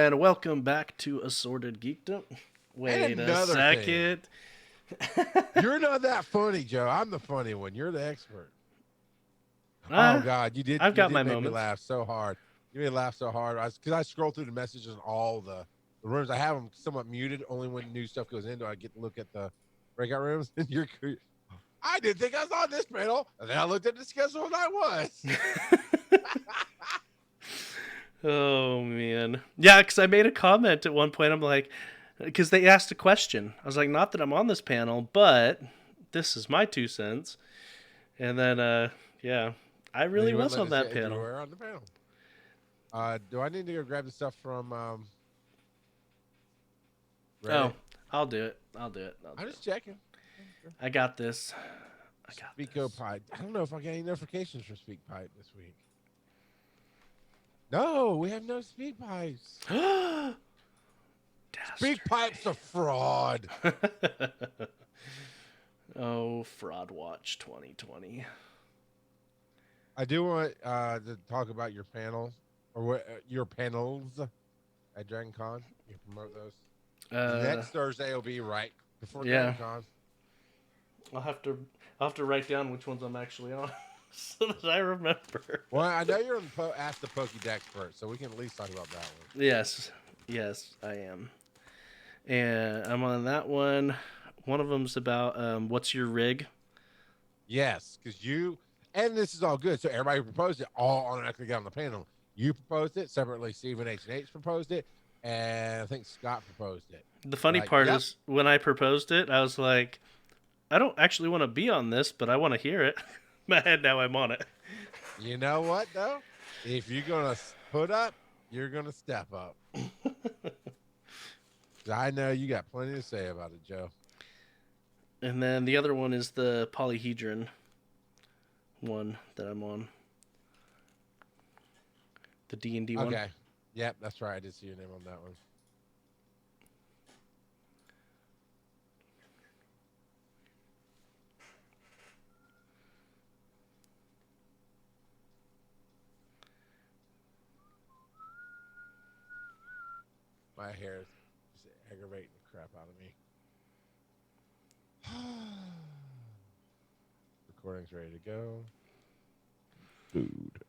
and welcome back to Assorted Geekdom. Wait a second. You're not that funny, Joe. I'm the funny one. You're the expert. Oh God, you did. I've got my make moments. Me laugh so hard. You made me laugh so hard. Because I scroll through the messages in all the rooms. I have them somewhat muted. Only when new stuff goes in do I get to look at the breakout rooms. And I didn't think I was on this panel, and then I looked at the schedule and I was. Oh man, yeah. Because I made a comment at one point. I'm like, because they asked a question. I was like, not that I'm on this panel, but this is my 2 cents. And then, yeah, I really was on that panel. You were on the panel. Do I need to go grab the stuff from? Oh, I'll do it. I'm just checking. I got this. Speakpipe. I don't know if I got any notifications for SpeakPipe this week. No, we have no SpeakPipes. SpeakPipe's a fraud. Oh, Fraud Watch 2020. I do want to talk about your panel or your panels at Dragon Con. You promote those. Next Thursday will be right before Dragon Con. I'll have to write down which ones I'm actually on so that I remember. Well, I know you're on Ask the Pokédex expert, so we can at least talk about that one. Yes, I am. And I'm on that one. One of them's about what's your rig? Yes, because and this is all good. So everybody who proposed it all automatically got on the panel. You proposed it separately. Stephen H&H proposed it, and I think Scott proposed it. The funny part is when I proposed it, I was like, I don't actually want to be on this, but I want to hear it. And now I'm on it. You know what, though? If you're going to put up, you're going to step up. I know you got plenty to say about it, Joe. And then the other one is the polyhedron one that I'm on. The D&D one. Okay. Yep, that's right. I did see your name on that one. My hair is just aggravating the crap out of me. Recording's ready to go. Food.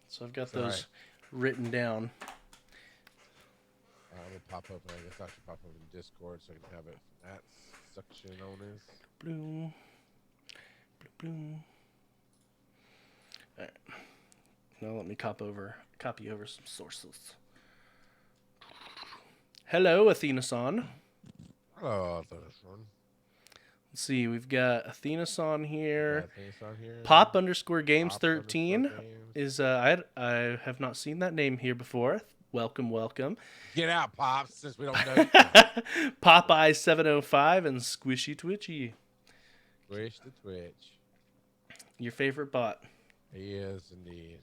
So I've got those written down. I'm gonna pop open. I guess I should pop open Discord so I can have it from that section on this. Bloom. Bloom. All right. Now let me copy over some sources. Hello, Athena-san. Hello, Athena-san. Let's see, we've got Athena-san here. Pop_games13 is I have not seen that name here before. Welcome. Get out, Pops, since we don't know. Popeye 705 and Squishy Twitchy. Squish the Twitch. Your favorite bot. He is indeed.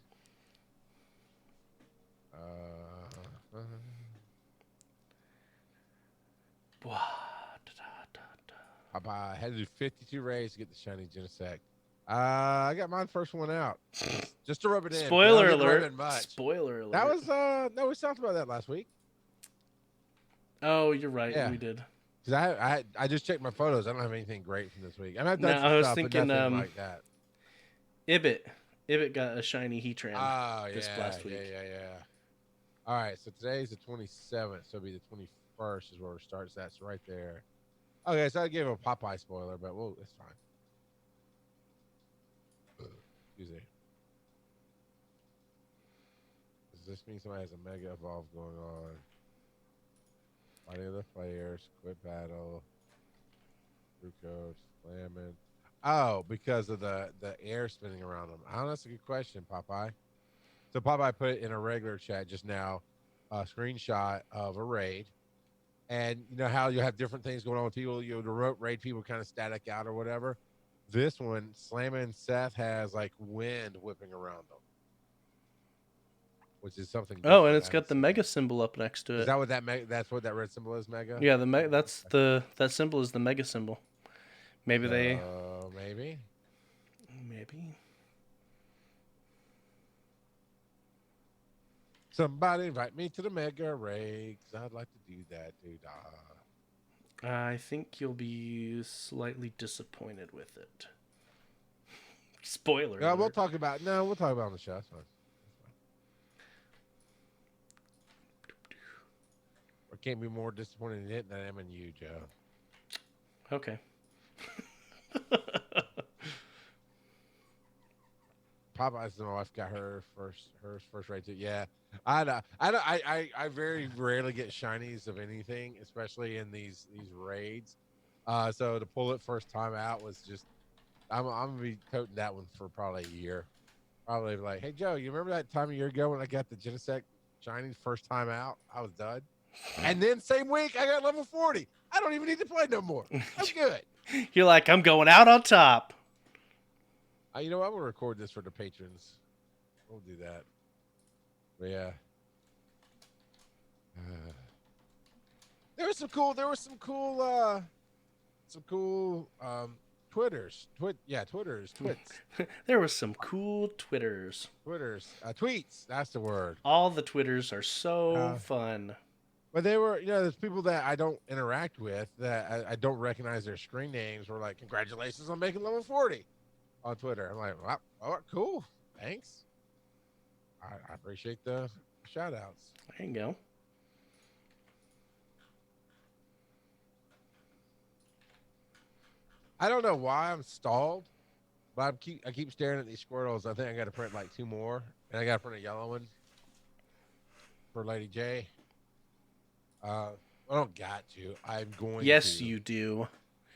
Popeye had to do 52 raids to get the shiny Genesect. I got mine first one out. Just to rub it in. Spoiler alert. Spoiler alert. That was no, we talked about that last week. Oh, you're right. Yeah. We did. Because I just checked my photos. I don't have anything great from this week. I mean, I've done I was stuff, thinking but nothing like that. Ibit got a shiny Heatran this last week. Yeah. All right, so today's the 27th, so it'll be the 21st is where it starts. That's right there. Okay, so I gave him a Popeye spoiler, but well, it's fine. Excuse me. Does this mean somebody has a Mega Evolve going on? Fighting other players, quit battle, through coach, slamming. Oh, because of the air spinning around them. Oh, that's a good question, Popeye. So Popeye put it in a regular chat just now, a screenshot of a raid. And you know how you have different things going on with people, the remote raid people kind of static out or whatever. This one, Slammin' Seth has like wind whipping around them. which is something. Oh, and different. it's got the mega symbol up next to it. Is that what that's what that red symbol is, mega? Yeah, that symbol is the mega symbol. Maybe maybe. Somebody invite me to the mega raid, 'cause I'd like to do that, dude. I think you'll be slightly disappointed with it. Spoiler. No, we'll talk about it on the show. That's fine. I can't be more disappointed in it than I am in you, Joe. Okay. Popeyes and my wife got her first raid too. Yeah, I very rarely get shinies of anything, especially in these raids. So to pull it first time out was just, I'm gonna be toting that one for probably a year. Probably like, hey Joe, you remember that time a year ago when I got the Genesect shinies first time out? I was done. And then same week I got level 40. I don't even need to play no more. I'm good. You're like, I'm going out on top. You know what? I'm gonna record this for the patrons. We'll do that. But yeah. There was some cool Twitters. Twits. There was some cool Twitters. Tweets. That's the word. All the Twitters are so fun. But they were, there's people that I don't interact with that I don't recognize their screen names. Were like, congratulations on making level 40 on Twitter. I'm like, wow, oh, cool. Thanks. I appreciate the shout outs. There you go. I don't know why I'm stalled, but I keep staring at these Squirtles. I think I got to print like 2 more, and I got to print a yellow one for Lady J. I don't got to. I'm going to. Yes, you do.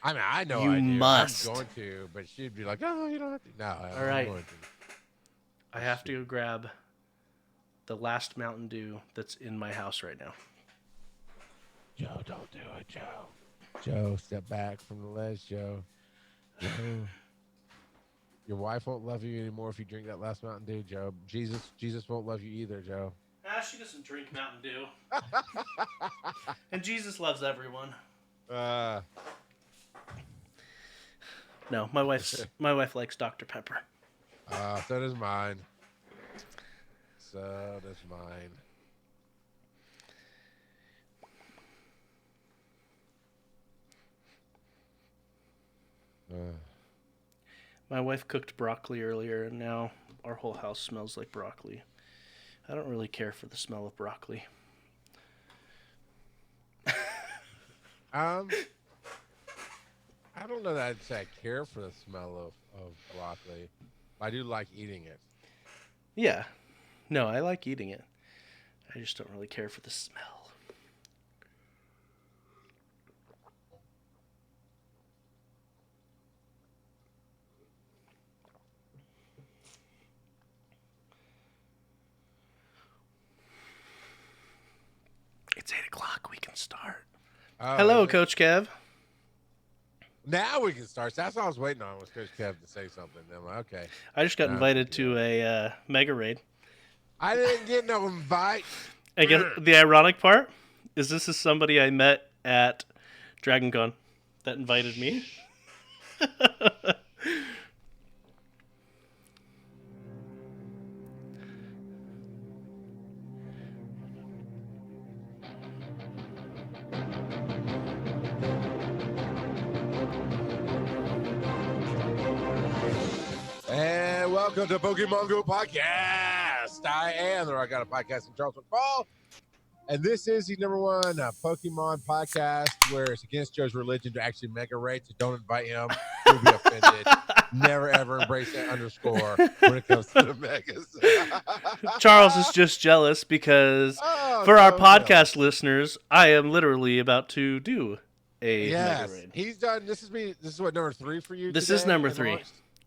I mean, I know you I do. Must. I'm going to, but she'd be like, oh, you don't have to. No, all right. I'm going to. I have to grab the last Mountain Dew that's in my house right now. Joe, don't do it, Joe. Joe, step back from the ledge, Joe. Joe. Your wife won't love you anymore if you drink that last Mountain Dew, Joe. Jesus won't love you either, Joe. She doesn't drink Mountain Dew. And Jesus loves everyone. No, my wife likes Dr. Pepper. So does mine. So does mine. My wife cooked broccoli earlier, and now our whole house smells like broccoli. I don't really care for the smell of broccoli. I don't know that I'd say I care for the smell of broccoli. I do like eating it. Yeah. No, I like eating it. I just don't really care for the smell. It's 8 o'clock. We can start. Oh, hello, Coach Kev. Now we can start. That's all I was waiting on was Coach Kev to say something. I'm like, okay. I just got invited to a mega raid. I didn't get no invite. I guess the ironic part is this is somebody I met at DragonCon that invited me. And welcome to Pokémon GO Podcast. I am the Rock Out of Podcast from Charles McFall. And this is the #1 Pokemon podcast where it's against Joe's religion to actually mega raid, so don't invite him. He'll be offended. Never ever embrace that underscore when it comes to the megas. Charles is just jealous because for our podcast listeners, I am literally about to do a mega raid. He's done. This is what, number 3 for you? This today? is number 3.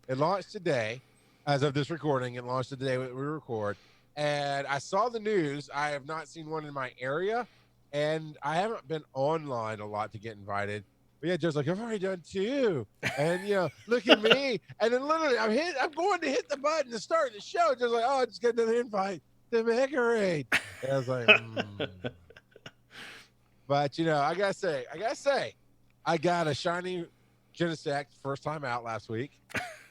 It launched today, as of this recording. It launched the day we record. And I saw the news. I have not seen one in my area, and I haven't been online a lot to get invited. But yeah, Joe's like, I've already done 2, and look at me. And then literally, I'm going to hit the button to start the show. Joe's like, oh, I just got another invite. the Mega Raid. And I was like, But I gotta say, I got a shiny Genesect first time out last week.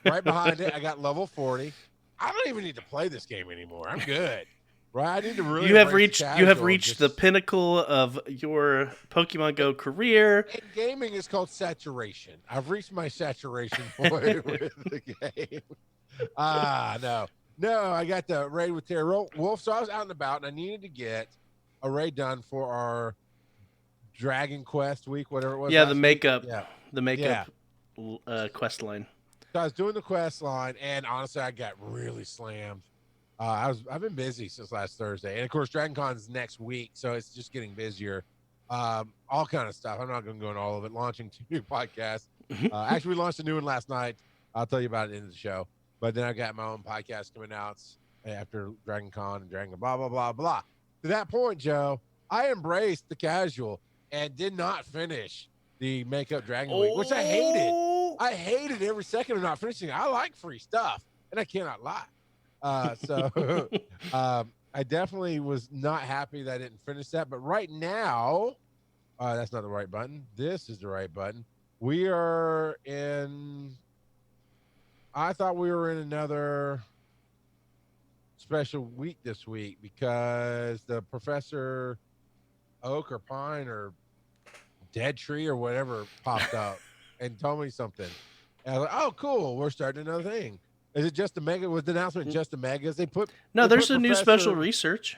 Right behind it, I got level 40. I don't even need to play this game anymore. I'm good. Right? I need to really. You have reached the pinnacle of your Pokemon Go career. And gaming is called saturation. I've reached my saturation point with the game. No, I got the raid with Terry Wolf. So I was out and about, and I needed to get a raid done for our Dragon Quest week, whatever it was. Yeah, the makeup quest line. So I was doing the quest line, and honestly, I got really slammed. I've been busy since last Thursday, and of course, Dragon Con's next week, so it's just getting busier. All kind of stuff. I'm not going to go into all of it. Launching 2 new podcasts. Actually, we launched a new one last night. I'll tell you about it in the show. But then I got my own podcast coming out after Dragon Con and Dragon blah blah blah blah. To that point, Joe, I embraced the casual and did not finish the Makeup Dragon Week, which I hated. I hated every second of not finishing it. I like free stuff, and I cannot lie. So I definitely was not happy that I didn't finish that. But right now, that's not the right button. This is the right button. We are in. I thought we were in another special week this week because the Professor Oak or Pine or Dead Tree or whatever popped up and told me something. And I was like, oh, cool. We're starting another thing. Is it just the mega? Was the announcement just the megas? There's a new special research.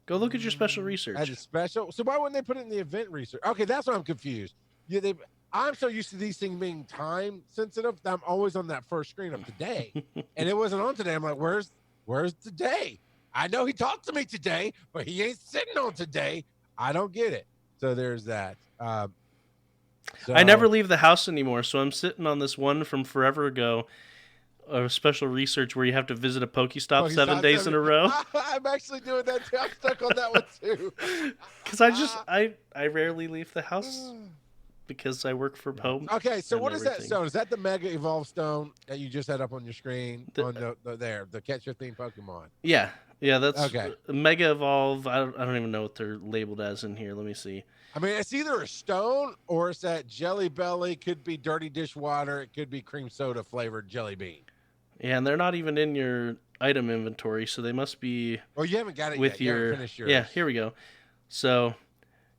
Go look at your special research. As a special? So why wouldn't they put it in the event research? Okay, that's why I'm confused. Yeah, I'm so used to these things being time sensitive that I'm always on that first screen of today. And it wasn't on today. I'm like, where's today? I know he talked to me today, but he ain't sitting on today. I don't get it. So there's that. I never leave the house anymore, so I'm sitting on this one from forever ago, a special research where you have to visit a Pokestop 7 days in a row. I'm actually doing that too. I'm stuck on that one too. Because I rarely leave the house because I work from home. Okay, so what is that stone? Is that the Mega Evolve stone that you just had up on your screen on the Catch Your Theme Pokemon? Yeah, that's okay. Mega Evolve. I don't even know what they're labeled as in here. Let me see. I mean, it's either a stone or it's that Jelly Belly. Could be dirty dishwater. It could be cream soda flavored jelly bean. Yeah, and they're not even in your item inventory, so they must be. Oh, you haven't got it with yet. You haven't finished yours. Yeah, here we go. So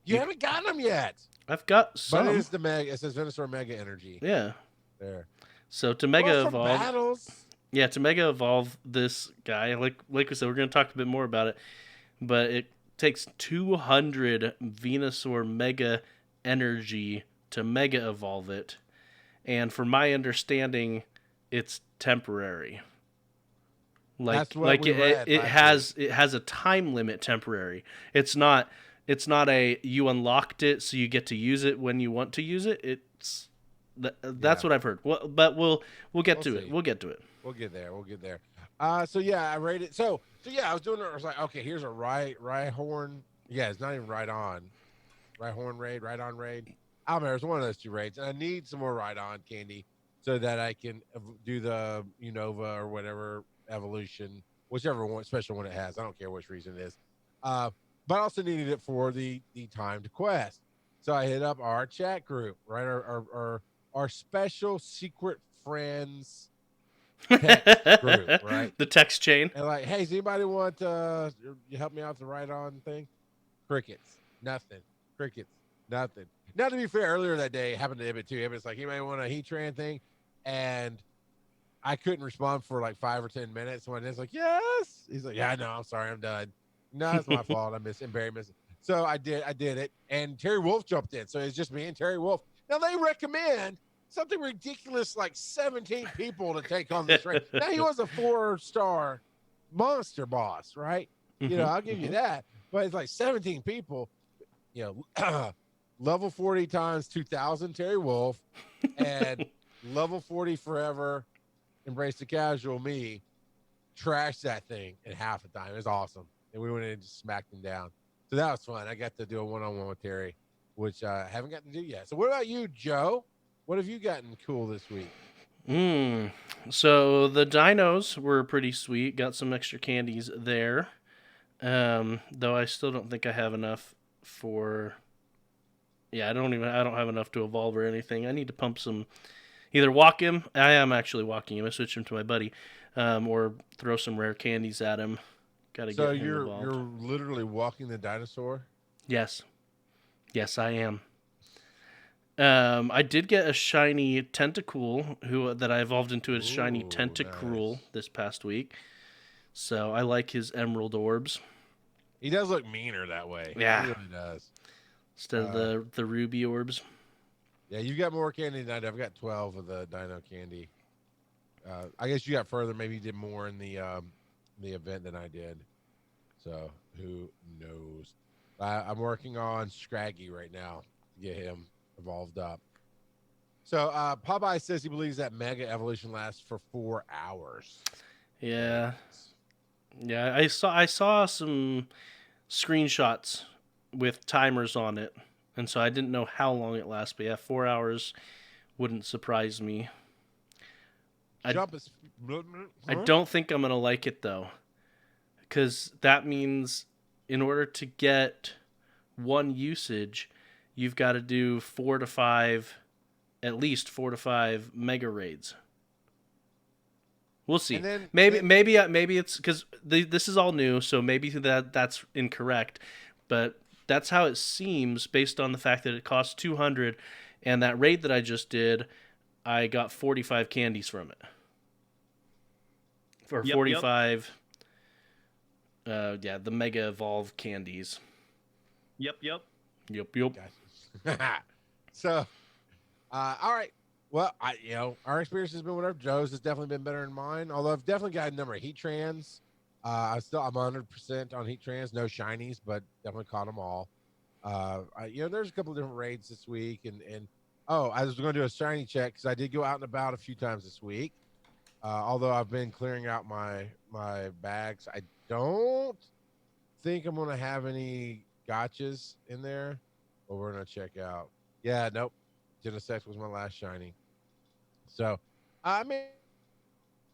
you haven't gotten them yet. I've got some. But it is the Mega. It says Venusaur Mega Energy. Yeah. There. So to Mega Evolve. Battles. Yeah, to Mega Evolve this guy, like we said, we're going to talk a bit more about it, but it takes 200 Venusaur Mega Energy to Mega Evolve it, and from my understanding, it's temporary. It has a time limit temporary. It's not a you unlocked it so you get to use it when you want to use it. That's what I've heard. Well, but we'll get to it. We'll get to it. We'll get there. So yeah, I rated. So yeah, I was doing it. I was like, okay, here's a Rhyhorn. Yeah, it's not even Rhydon. Rhyhorn raid, Rhydon raid. I don't remember. It's one of those two raids, and I need some more Rhydon candy so that I can do the Unova or whatever evolution, whichever one special one it has. I don't care which reason it is. But I also needed it for the timed quest. So I hit up our chat group, right? Our special secret friends text group, right? The text chain. And like, hey, does anybody want you help me out with the Rhydon thing? Crickets. Nothing. Crickets. Nothing. Now, to be fair, earlier that day, it happened to Ibit too. Ibit's like, anybody want a Heatran thing? And I couldn't respond for like 5 or 10 minutes. When it's like, yes. He's like, yeah, no, I'm sorry, I'm done. No, it's my fault. I missed it. Barry missed it. So I did it. And Terry Wolf jumped in. So it's just me and Terry Wolf. Now they recommend something ridiculous like 17 people to take on this raid. Now he was a 4-star monster boss, right? I'll give you that. But it's like 17 people, level 40 times 2,000 Terry Wolf and level 40 forever Embrace the Casual me trashed that thing in half the time. It was awesome. And we went in and just smacked him down. So that was fun. I got to do a one-on-one with Terry, which I haven't gotten to do yet. So what about you, Joe? What have you gotten cool this week? So the dinos were pretty sweet. Got some extra candies there. Though I still don't think I have enough for. Yeah, I don't have enough to evolve or anything. I need to pump some. Either walk him. I am actually walking him. I switched him to my buddy, or throw some rare candies at him. Got to So get him you're evolved. literally walking the dinosaur. Yes, yes, I am. I did get a shiny Tentacool that I evolved into a shiny Ooh, Tentacruel nice. this past week. So I like his emerald orbs He does look meaner that way. He Yeah. really does. instead of the ruby orbs. Yeah, you got more candy than I do. I've got 12 of the dino candy. I guess you got further. Maybe you did more in the event than I did. So who knows? I'm working on Scraggy right now to get him evolved up. So Popeye says he believes that Mega Evolution lasts for 4 hours. Yeah, yeah. I saw some screenshots with timers on it, and so I didn't know how long it lasts. But yeah, 4 hours wouldn't surprise me. I Jump is. I don't think I'm gonna like it though, because that means in order to get one usage, you've got to do 4 to 5, at least 4 to 5 mega raids. We'll see. And then Maybe it's because this is all new, so maybe that's incorrect, but that's how it seems based on the fact that it costs 200, and that raid that I just did, I got 45 candies from it. For 45, the Mega Evolve candies. Yep. Yep. Gotcha. So, all right. Well, our experience has been whatever. Joe's has definitely been better than mine. Although I've definitely got a number of heat trans. I'm 100% on heat trans. No shinies, but definitely caught them all. There's a couple of different raids this week, and I was going to do a shiny check because I did go out and about a few times this week. Although I've been clearing out my bags, I don't think I'm going to have any gotchas in there. But we're going to check out. Yeah, nope. Genesect was my last shiny. So, I mean,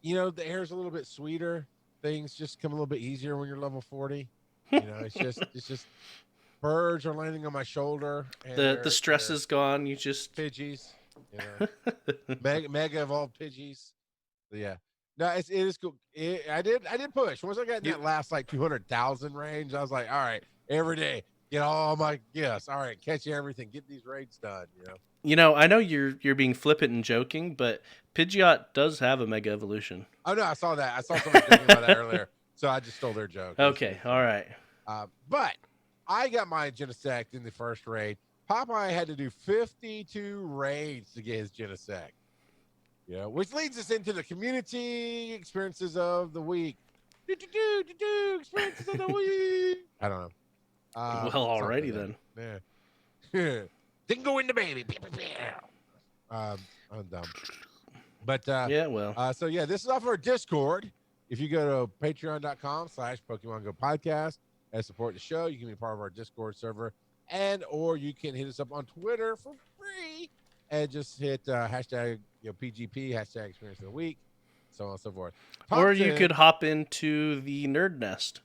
the air's a little bit sweeter. Things just come a little bit easier when you're level 40. It's just birds are landing on my shoulder. And the stress is gone. You just Pidgeys. Mega evolved Pidgeys. So, yeah. No, it is cool. I did push. Once I got in that last 200,000 range, I was like, all right, every day, get all my gifts. All right, catch everything. Get these raids done. I know you're being flippant and joking, but Pidgeot does have a Mega Evolution. Oh no, I saw that. I saw somebody joking about that earlier, so I just stole their joke. Okay, all right. But I got my Genesect in the first raid. Popeye had to do 52 raids to get his Genesect. Which leads us into the community experiences of the week. Experiences of the week. I don't know. Well, alrighty then. Yeah. Didn't go into baby. I'm dumb. But yeah, well. So yeah, this is off our Discord. If you go to patreon.com/Pokemon GO Podcast and support the show, you can be part of our Discord server, or you can hit us up on Twitter for free and just hit hashtag PGP, hashtag experience of the week, so on and so forth. Or you could hop into the Nerd Nest.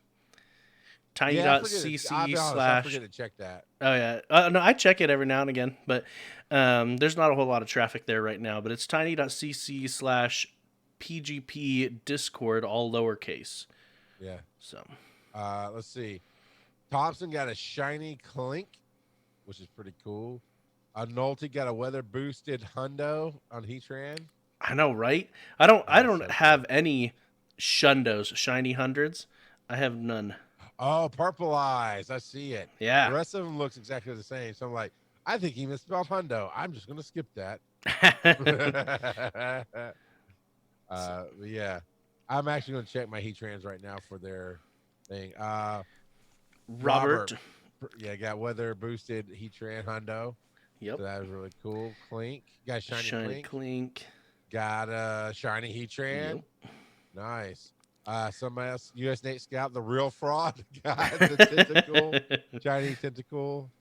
Tiny.cc/ I forget to check that. Oh yeah, no, I check it every now and again, but there's not a whole lot of traffic there right now. But it's tiny.cc/PGP Discord, all lowercase. Yeah. So, let's see. Thompson got a shiny Clink, which is pretty cool. Nolte got a weather boosted Hundo on Heatran. I know, right? I don't have any Shundos, shiny hundreds. I have none. Oh, Purple Eyes. I see it. Yeah. The rest of them looks exactly the same. So I'm like, I think he misspelled Hundo. I'm just going to skip that. But yeah. I'm actually going to check my Heatrans right now for their thing. Robert. Yeah, got weather boosted Heatran Hundo. Yep. So that was really cool. Clink. Got shiny Clink. Got a shiny Heatran. Yep. Nice. Somebody else, US Nate Scout, the real fraud, got the tentacle, shiny tentacle.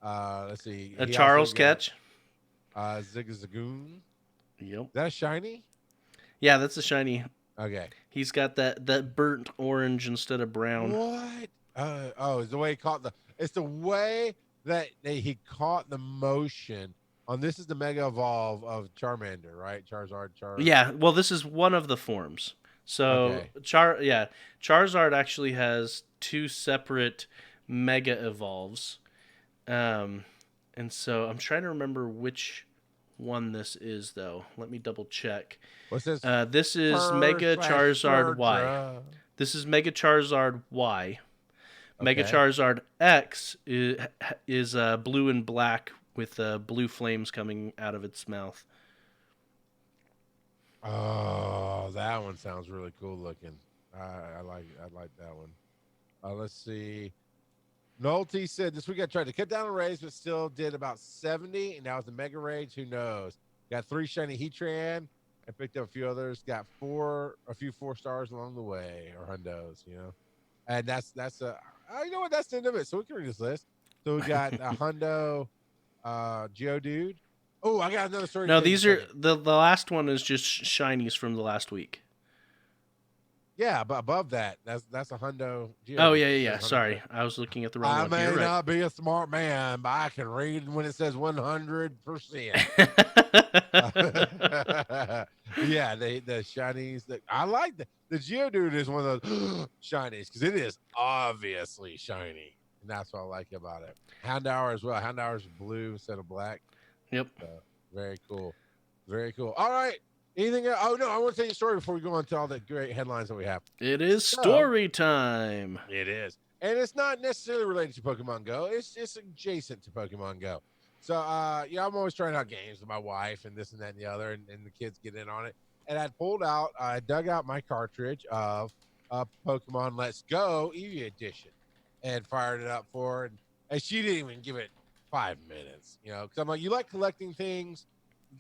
Let's see. A Charles catch. Zigzagoon. Yep. Is that a shiny? Yeah, that's a shiny. Okay. He's got that burnt orange instead of brown. What? It's the way he caught the. It's the way that he caught the motion on. This is the Mega Evolve of Charmander, right? Charizard. Yeah. Well, this is one of the forms. So Okay. Charizard actually has 2 separate Mega Evolves, and so I'm trying to remember which one this is though. Let me double check. What's this? This is Mega Charizard Y. This is Mega Charizard Y. Mega Okay. Charizard X is blue and black with blue flames coming out of its mouth. Oh, that one sounds really cool looking. I like that one. Let's see. Nolte said this week I tried to cut down the raids, but still did about 70, and now with the Mega Raids, who knows? Got 3 shiny Heatran. I picked up a few others. Got a few 4 stars along the way, or hundos, And that's you know what? That's the end of it. So we can read this list. So we got a hundo, Geodude. Oh, I got another story. No, these are the last one is just shinies from the last week. Yeah, but above that, that's a hundo. Geodude. Oh yeah. Sorry, I was looking at the wrong one. I may You're not be a smart man, but I can read when it says 100%. Yeah, the shinies. I like the Geodude is one of those shinies because it is obviously shiny, and that's what I like about it. Houndour as well. Houndour is blue instead of black. Yep. Very cool. Very cool. All right. Anything else? Oh, no, I want to tell you a story before we go on to all the great headlines that we have. It is story time. It is. And it's not necessarily related to Pokemon Go. It's adjacent to Pokemon Go. So, I'm always trying out games with my wife and this and that and the other, and the kids get in on it. And I dug out my cartridge of Pokemon Let's Go Eevee Edition and fired it up for her. And she didn't even give it 5 minutes, because I'm like, you like collecting things,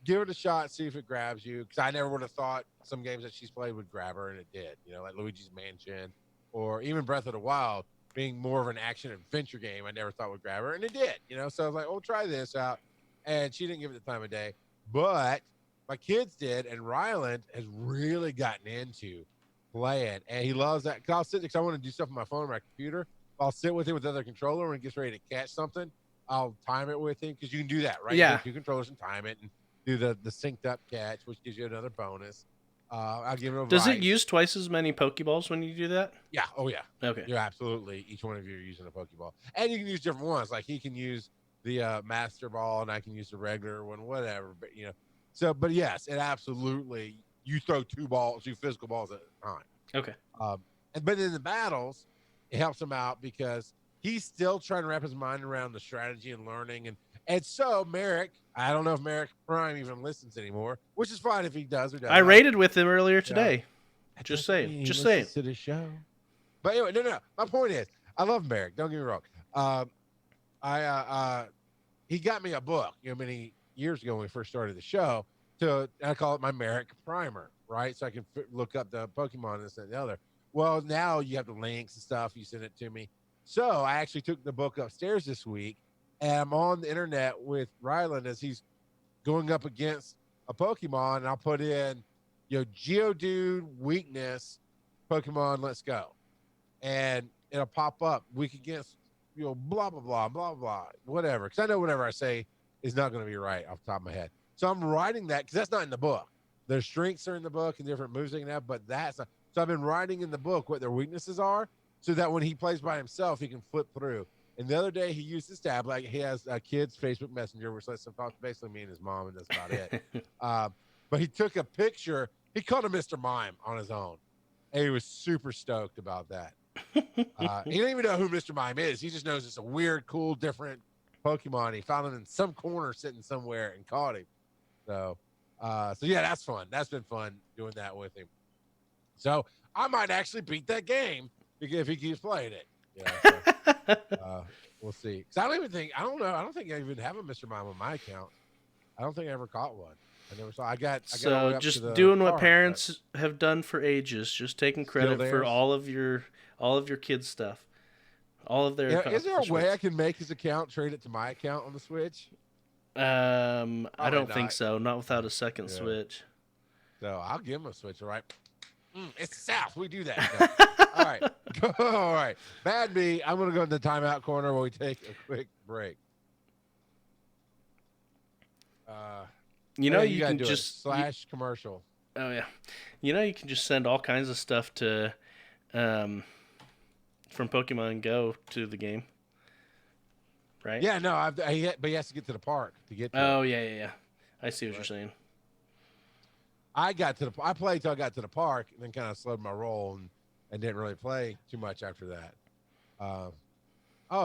give it a shot, see if it grabs you. Because I never would have thought some games that she's played would grab her, and it did. Like Luigi's Mansion or even Breath of the Wild being more of an action adventure game, I never thought would grab her, and it did. So I was like, "Oh, try this out," and she didn't give it the time of day, but my kids did, and Ryland has really gotten into playing, and he loves that. Because I'll sit because I want to do stuff on my phone or my computer. I'll sit with him with the other controller when he gets ready to catch something. I'll time it with him because you can do that, right? Yeah. You take 2 controllers and time it and do the synced up catch, which gives you another bonus. I'll give him a Does it use twice as many Pokeballs when you do that? Yeah. Oh, yeah. Okay. You're absolutely. Each one of you are using a Pokeball. And you can use different ones. Like he can use the Master Ball and I can use the regular one, whatever. But, but yes, it absolutely, you throw 2 physical balls at a time. Okay. But in the battles, it helps him out because he's still trying to wrap his mind around the strategy and learning. And so Merrick, I don't know if Merrick Prime even listens anymore, which is fine if he does or doesn't. I raided with him earlier today. Yeah. Just saying. To the show. But anyway, no. My point is, I love Merrick. Don't get me wrong. He got me a book, many years ago when we first started the show. I call it my Merrick Primer, right? So I can look up the Pokemon and this and the other. Well, now you have the links and stuff. You send it to me. So I actually took the book upstairs this week, and I'm on the internet with Ryland as he's going up against a Pokemon, and I'll put in, Geodude weakness, Pokemon Let's Go. And it'll pop up weak against, blah, blah, blah, blah, blah, whatever. Because I know whatever I say is not going to be right off the top of my head. So I'm writing that because that's not in the book. Their strengths are in the book and different moves they can have, but that's not. So I've been writing in the book what their weaknesses are so that when he plays by himself, he can flip through. And the other day he used his tab, like he has a kid's Facebook Messenger, which lets him talk to basically me and his mom, and that's about it. But he took a picture. He called him Mr. Mime on his own. And he was super stoked about that. He didn't even know who Mr. Mime is. He just knows it's a weird, cool, different Pokemon. He found him in some corner sitting somewhere and caught him. So yeah, that's fun. That's been fun doing that with him. So I might actually beat that game if he keeps playing it. We'll see. Cause I don't know. I don't think I even have a Mr. Mime on my account. I don't think I ever caught one. I never saw. I got so just doing what parents have done for ages, just taking credit for all of your kids' stuff, all of their. Is there a way I can make his account trade it to my account on the Switch? I Probably don't think not. so. Not without a second Yeah. Switch. So I'll give him a Switch, all right? It's the South. We do that. So. All right. All right. Bad me. I'm going to go in the timeout corner while we take a quick break. You know, Hey, you gotta can do just / commercial. Oh yeah, you know you can just send all kinds of stuff to, from Pokemon Go to the game, right? Yeah, no, but he has to get to the park to get to Oh it. yeah. I see what you're saying. I played till I got to the park, and then kind of slowed my roll and didn't really play too much after that. Oh,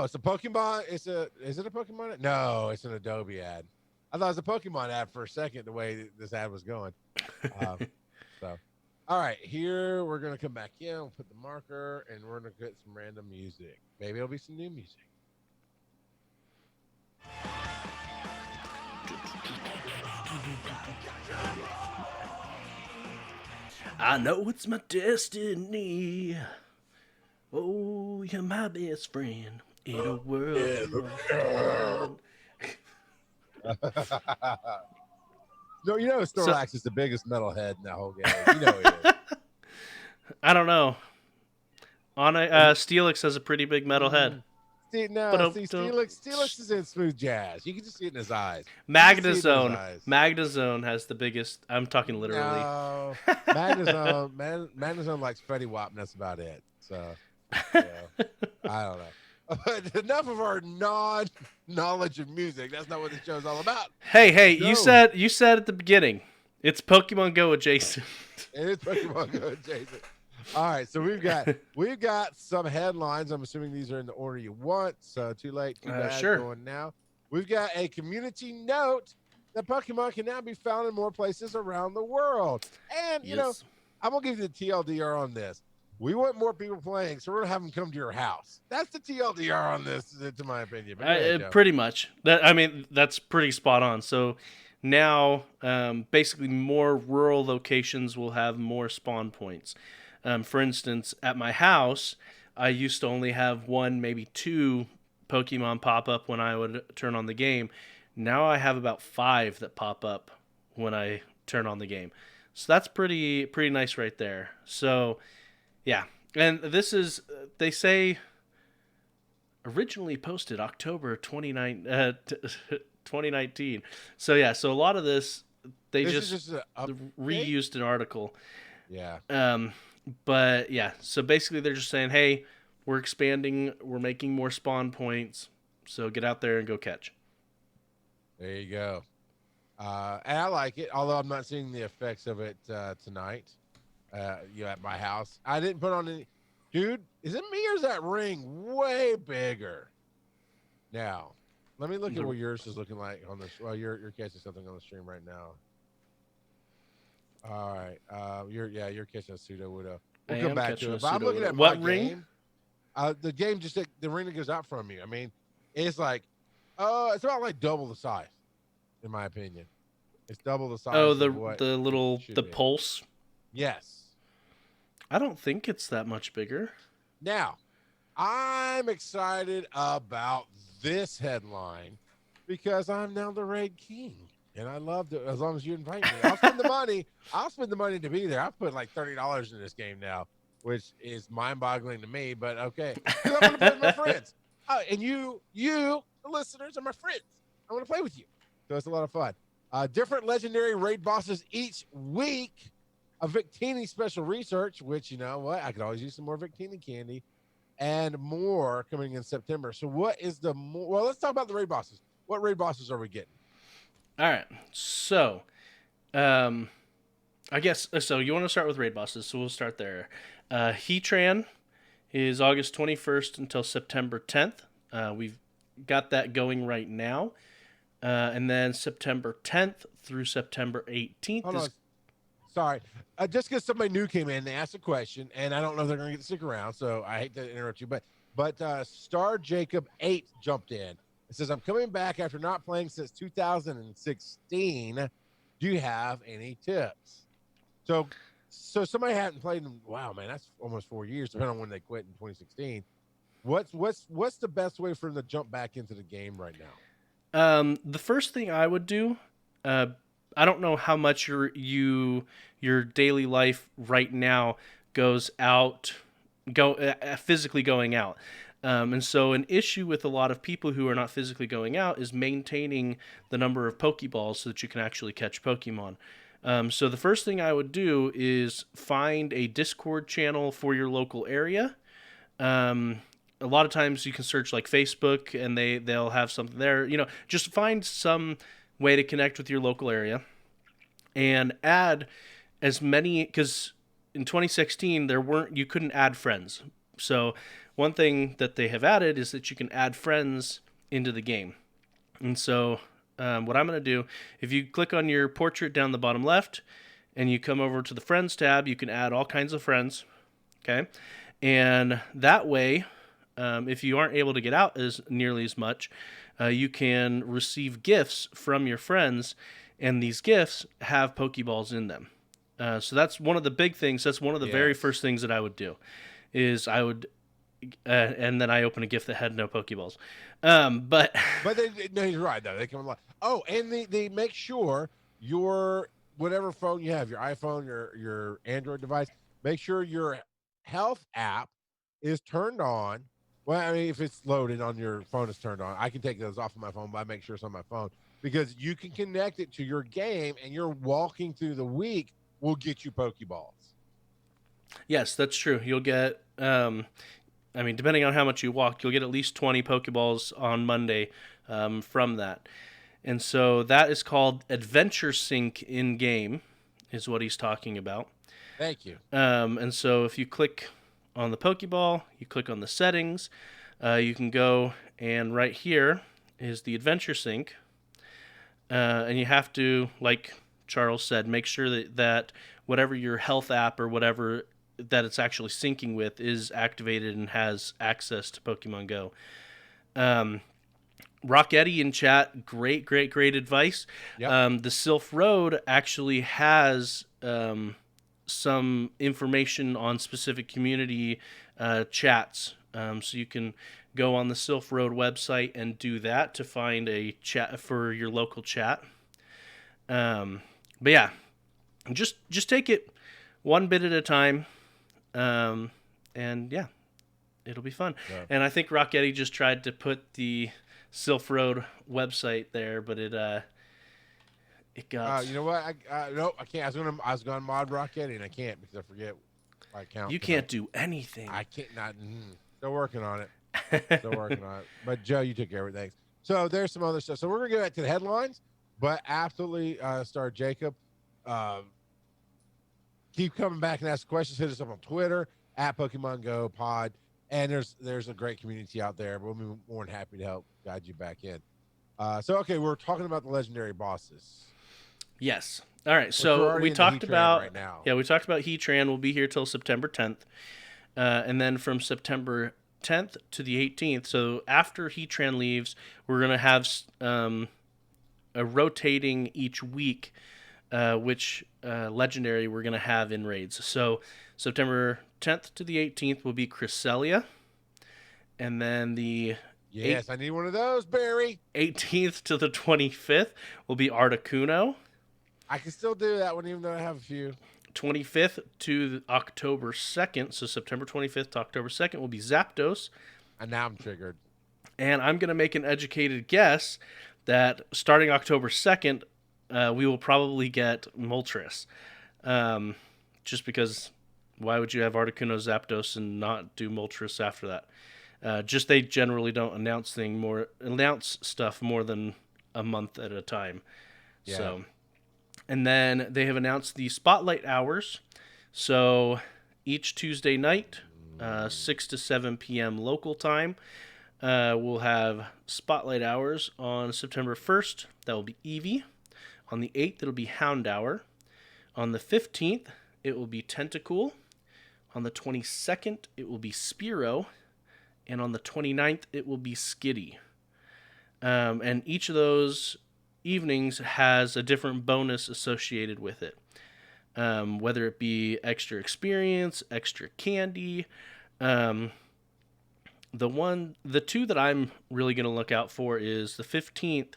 it's a Pokemon. Is it a Pokemon ad? No, it's an Adobe ad. I thought it was a Pokemon ad for a second, the way this ad was going. So, all right, here we're going to come back in. We'll put the marker, and we're going to get some random music. Maybe it'll be some new music. I know it's my destiny. Oh, you're my best friend in a world. No, you know Snorlax is the biggest metalhead in that whole game. You know he is. I don't know. Steelix has a pretty big metal head. Steelix is in smooth jazz. You can just see it in his eyes. Magnezone has the biggest. I'm talking literally. No, Magnezone likes Fetty Wap, and that's about it. So, yeah, I don't know. Enough of our non-knowledge of music. That's not what the show's all about. Hey, no. you said at the beginning, it's Pokemon Go adjacent. It is Pokemon Go adjacent. All right, so we've got some headlines. I'm assuming these are in the order you want. So too late, too bad. Sure. Going now. We've got a community note that Pokemon can now be found in more places around the world. And you know, I'm gonna give you the TLDR on this. We want more people playing, so we're gonna have them come to your house. That's the TLDR on this, to my opinion. Pretty much. That's pretty spot on. So now, basically, more rural locations will have more spawn points. For instance, at my house, I used to only have 1, maybe 2 Pokemon pop up when I would turn on the game. Now I have about 5 that pop up when I turn on the game. So that's pretty nice right there. So. Yeah, and this is, they say, originally posted October 2019. So, yeah, so a lot of this, they just reused an article. Yeah. But, yeah, so basically they're just saying, hey, we're expanding, we're making more spawn points, so get out there and go catch. There you go. And I like it, although I'm not seeing the effects of it tonight. At my house, I didn't put on any. Dude, is it me or is that ring way bigger? Now, let me look at what yours is looking like on this. Well, you're catching something on the stream right now. All right, you're catching a Sudowoodo. We'll come back to it. But I'm looking at my ring. The game just the ring that goes out from you. I mean, it's like, it's about like double the size, in my opinion. It's double the size. Oh, the pulse. Yes. I don't think it's that much bigger. Now, I'm excited about this headline because I'm now the Raid King. And I love it as long as you invite me. I'll spend the money. I'll spend the money to be there. I've put like $30 in this game now, which is mind-boggling to me, but okay. I'm going to play with my friends. And you, the listeners, are my friends. I want to play with you. So it's a lot of fun. Different legendary raid bosses each week. A Victini special research, which, you know what, I could always use some more Victini candy, and more coming in September. So what is well, let's talk about the raid bosses. What raid bosses are we getting? All right. So, I guess, so you want to start with raid bosses, so we'll start there. Heatran is August 21st until September 10th. We've got that going right now. And then September 10th through September 18th Sorry. Just because somebody new came in, they asked a question, and I don't know if they're going to get to stick around, so I hate to interrupt you. But Star Jacob 8 jumped in. It says, I'm coming back after not playing since 2016. Do you have any tips? So somebody hadn't played in, wow, man, that's almost 4 years, depending on when they quit in 2016. What's the best way for them to jump back into the game right now? The first thing I would do, uh, I don't know how much your daily life right now goes out, physically going out. And so an issue with a lot of people who are not physically going out is maintaining the number of Pokeballs so that you can actually catch Pokemon. So the first thing I would do is find a Discord channel for your local area. A lot of times you can search like Facebook and they'll have something there. Just find some way to connect with your local area and add as many, because in 2016 you couldn't add friends. So one thing that they have added is that you can add friends into the game. And so what I'm going to do, if you click on your portrait down the bottom left and you come over to the friends tab, you can add all kinds of friends. Okay. And that way, if you aren't able to get out as nearly as much, you can receive gifts from your friends, and these gifts have Pokeballs in them. So that's one of the big things. That's one of the very first things that I would do, is I would, and then I open a gift that had no Pokeballs. But no, he's right though. They come along. Oh, and they make sure your whatever phone you have, your iPhone, your Android device, make sure your health app is turned on. Well, I mean, if it's loaded on your phone, it's turned on. I can take those off of my phone, but I make sure it's on my phone because you can connect it to your game, and you're walking through the week will get you Pokeballs. Yes, that's true. You'll get, depending on how much you walk, you'll get at least 20 Pokeballs on Monday from that. And so that is called Adventure Sync in game, is what he's talking about. Thank you. And so if you click on the Pokeball, you click on the settings, you can go, and right here is the Adventure Sync. And you have to, like Charles said, make sure that whatever your health app or whatever that it's actually syncing with is activated and has access to Pokemon Go. Rocketti in chat, great advice. Yep. The Sylph Road actually has some information on specific community chats. So you can go on the Sylph Road website and do that to find a chat for your local chat. But yeah, just take it one bit at a time. And yeah, it'll be fun. Yeah. And I think Rocketti just tried to put the Sylph Road website there, but it got. You know what? No, I can't. I was gonna mod Rocketti, and I can't because I forget my account. You can't do anything. I can't. Still working on it. But Joe, you took care of it. Thanks. So there's some other stuff. So we're gonna go back to the headlines, but absolutely, Star Jacob. Keep coming back and ask questions. Hit us up on Twitter at Pokemon Go Pod, and there's a great community out there. We'll be more than happy to help guide you back in. Okay, we're talking about the legendary bosses. Yes. All right. So we talked about right now. Yeah, we talked about Heatran will be here till September 10th, and then from September 10th to the 18th. So after Heatran leaves, we're gonna have a rotating each week. Which legendary we're going to have in raids. So September 10th to the 18th will be Cresselia. And then the... Yes, I need one of those, Barry. 18th to the 25th will be Articuno. I can still do that one even though I have a few. 25th to October 2nd, so September 25th to October 2nd will be Zapdos. And now I'm triggered. And I'm going to make an educated guess that starting October 2nd, we will probably get Moltres. Just because why would you have Articuno, Zapdos, and not do Moltres after that? Just they generally don't announce stuff more than a month at a time. Yeah. So, and then they have announced the Spotlight Hours. So each Tuesday night, 6 to 7 p.m. local time, we'll have Spotlight Hours on September 1st. That will be Eevee. On the 8th, it'll be Houndour. On the 15th, it will be Tentacool. On the 22nd, it will be Spearow. And on the 29th, it will be Skitty. And each of those evenings has a different bonus associated with it. Whether it be extra experience, extra candy. The two that I'm really going to look out for is the 15th.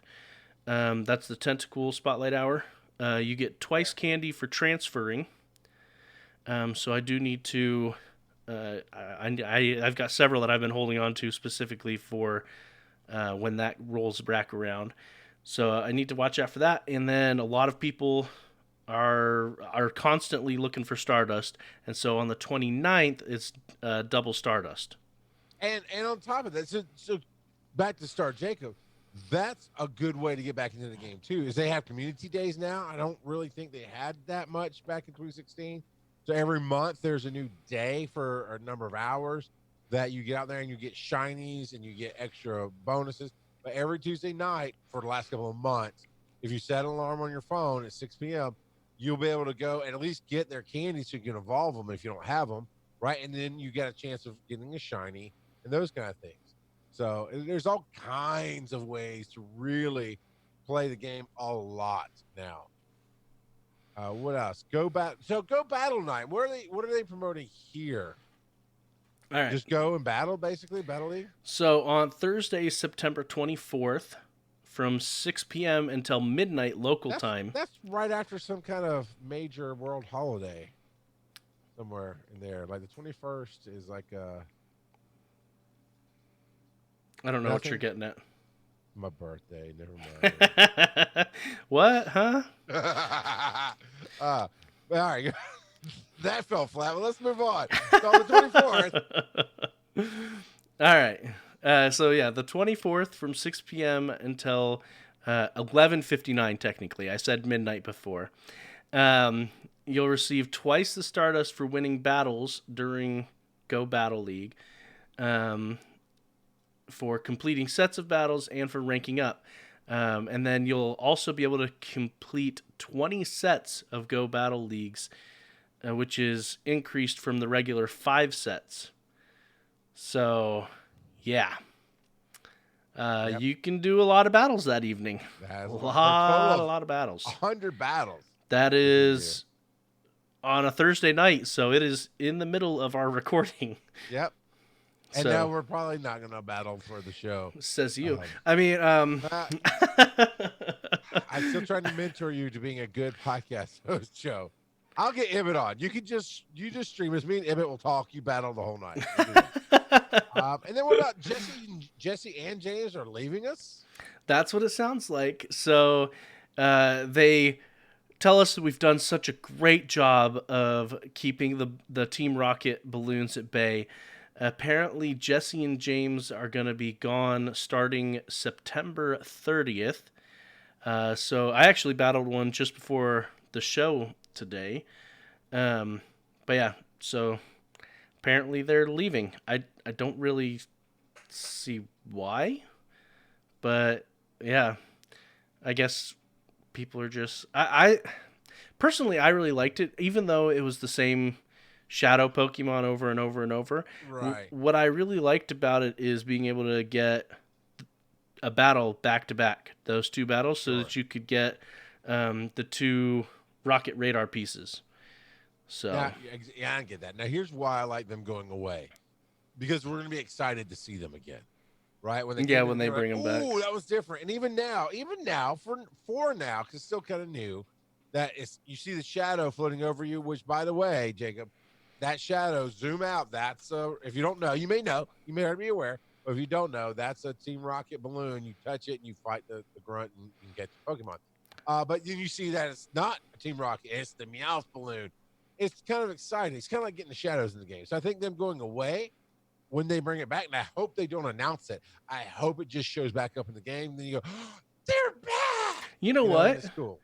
That's the Tentacool Spotlight Hour. You get twice candy for transferring. So I do need to. I've got several that I've been holding on to specifically for when that rolls back around. So I need to watch out for that. And then a lot of people are constantly looking for Stardust, and so on the 29th it's double Stardust. And on top of that, so back to Star Jacob, that's a good way to get back into the game too. Is they have community days now. I don't really think they had that much back in 2016. So every month there's a new day for a number of hours that you get out there and you get shinies and you get extra bonuses. But every Tuesday night for the last couple of months, if you set an alarm on your phone at 6 p.m., you'll be able to go and at least get their candy so you can evolve them if you don't have them, right? And then you get a chance of getting a shiny and those kind of things. So there's all kinds of ways to really play the game a lot now. What else? Go Battle Night. What are they promoting here? All right. Just go and battle, basically, Battle League? So on Thursday, September 24th, from 6 p.m. until midnight local time. That's right after some kind of major world holiday somewhere in there. Like the 21st is like I don't know what you're getting at. My birthday. Never mind. What? Huh? All right. That fell flat. Well, let's move on. So on the 24th. All right. So yeah, the 24th from 6 p.m. until 11:59 technically. I said midnight before. You'll receive twice the Stardust for winning battles during Go Battle League. For completing sets of battles and for ranking up. And then you'll also be able to complete 20 sets of Go Battle Leagues, which is increased from the regular 5 sets. So, yeah. Yep. You can do a lot of battles that evening. That's a lot of battles. 100 battles. That is on a Thursday night, so it is in the middle of our recording. Yep. And now we're probably not going to battle for the show. Says you. I mean, I'm still trying to mentor you to being a good podcast host, Joe. I'll get Emmett on. You just stream us. Me and Emmett will talk. You battle the whole night. And then what about Jesse and James are leaving us? That's what it sounds like. So they tell us that we've done such a great job of keeping the Team Rocket balloons at bay. Apparently, Jesse and James are going to be gone starting September 30th. So I actually battled one just before the show today. But yeah, so apparently they're leaving. I don't really see why. But yeah, I guess people are just... I personally, I really liked it, even though it was the same shadow Pokemon over and over and over. Right. What I really liked about it is being able to get a battle back to back, those two battles, so that you could get the 2 rocket radar pieces. So yeah, I get that. Now here's why I like them going away, because we're gonna be excited to see them again, right? When they bring them back. Oh, that was different. And even now, for now, because it's still kind of new, you see the shadow floating over you. Which, by the way, Jacob, that shadow, zoom out. That's if you don't know, you may already be aware, but if you don't know, that's a Team Rocket balloon. You touch it and you fight the grunt and you can get the Pokemon. But then you see that it's not a Team Rocket, it's the Meowth balloon. It's kind of exciting. It's kind of like getting the shadows in the game. So I think them going away when they bring it back, and I hope they don't announce it. I hope it just shows back up in the game. And then you go, oh, they're back. You know what? It's cool.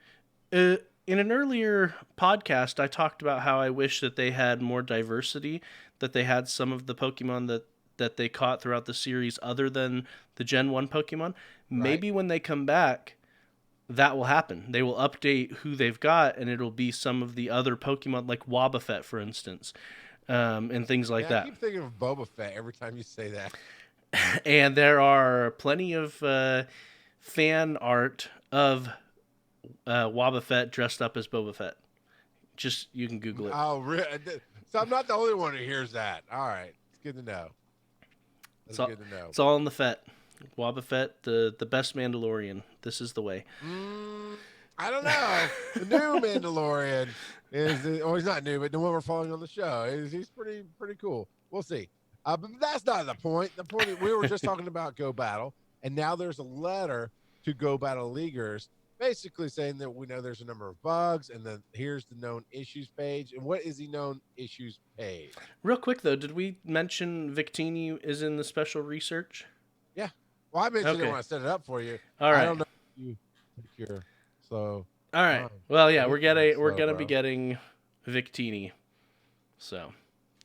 In an earlier podcast, I talked about how I wish that they had more diversity, that they had some of the Pokemon that they caught throughout the series other than the Gen 1 Pokemon. Maybe when they come back, that will happen. They will update who they've got, and it'll be some of the other Pokemon, like Wobbuffet, for instance, and things like that. I keep thinking of Boba Fett every time you say that. And there are plenty of fan art of Wobbuffet dressed up as Boba Fett. Just, you can Google it. Oh, really? So I'm not the only one who hears that. All right. It's good to know. That's good to know. It's all in the Fett. Wobbuffet, the best Mandalorian. This is the way. I don't know. The new Mandalorian is, he's not new, but the one we're following on the show he's pretty cool. We'll see. But that's not the point. The point is we were just talking about Go Battle, and now there's a letter to Go Battle Leaguers, basically saying that we know there's a number of bugs, and then here's the known issues page. And what is the known issues page? Real quick though, did we mention Victini is in the special research? Yeah. Well, I mentioned it when I set it up for you. All right. I don't know if you think you're slow. All right. Well, yeah, we're gonna be getting Victini, so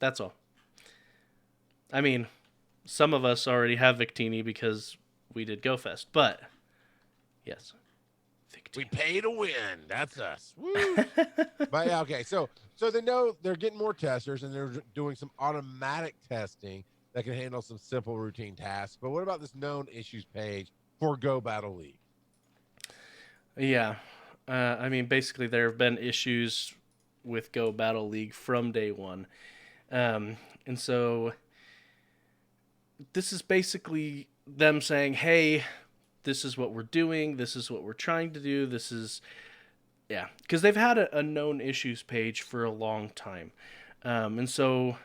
that's all. I mean, some of us already have Victini because we did GoFest, but yes, Victini. We pay to win. That's us. Woo. But yeah, okay. So they know they're getting more testers, and they're doing some automatic testing that can handle some simple routine tasks. But what about this known issues page for Go Battle League? Yeah. I mean, basically, there have been issues with Go Battle League from day one. And so this is basically them saying, hey, this is what we're doing. This is what we're trying to do. This is, yeah. Because they've had a known issues page for a long time. And so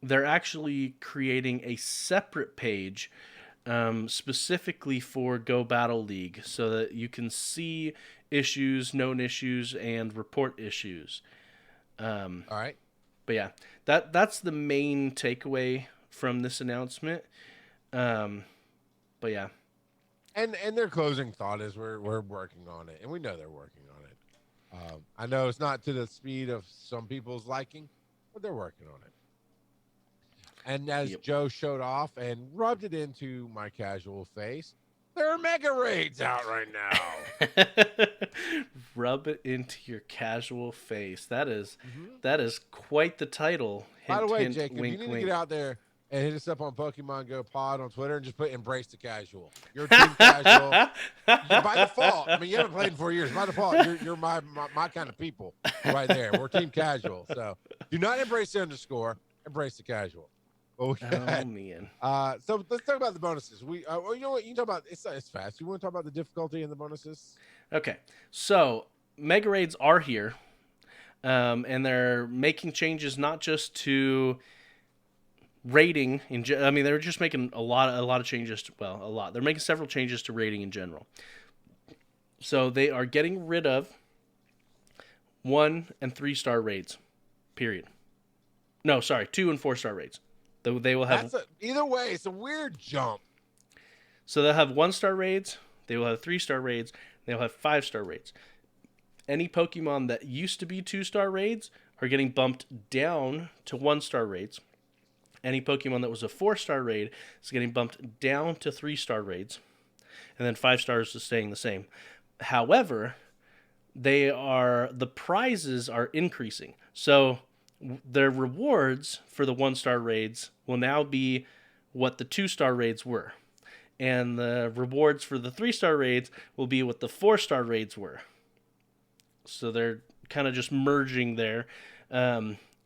they're actually creating a separate page specifically for Go Battle League so that you can see issues, known issues, and report issues. All right. But yeah, that's the main takeaway from this announcement. But yeah. And their closing thought is we're working on it, and we know they're working on it. I know it's not to the speed of some people's liking, but they're working on it. And as Joe showed off and rubbed it into my casual face, there are mega raids out right now. Rub it into your casual face. That is quite the title. By the way, Jacob, you need to get out there and hit us up on Pokemon Go Pod on Twitter and just put embrace the casual. You're team casual. By default. I mean, you haven't played in 4 years. By default, you're my kind of people right there. We're team casual. So do not embrace the underscore. Embrace the casual. Okay. Oh man. So let's talk about the bonuses. You know what? You can talk about it's fast. You want to talk about the difficulty and the bonuses? Okay. So Mega Raids are here, and they're making changes not just to rating. I mean, they're just making a lot of changes. A lot. They're making several changes to rating in general. So they are getting rid of 1 and 3 star raids. Period. No, sorry, 2 and 4 star raids. They will have either way. It's a weird jump. So they'll have 1 star raids. They will have 3 star raids. They'll have 5 star raids. Any Pokemon that used to be 2 star raids are getting bumped down to 1 star raids. Any Pokemon that was a 4 star raid is getting bumped down to 3 star raids, and then 5 stars is staying the same. However, the prizes are increasing. So their rewards for the 1 star raids will now be what the 2 star raids were. And the rewards for the 3 star raids will be what the 4 star raids were. So they're kind of just merging there.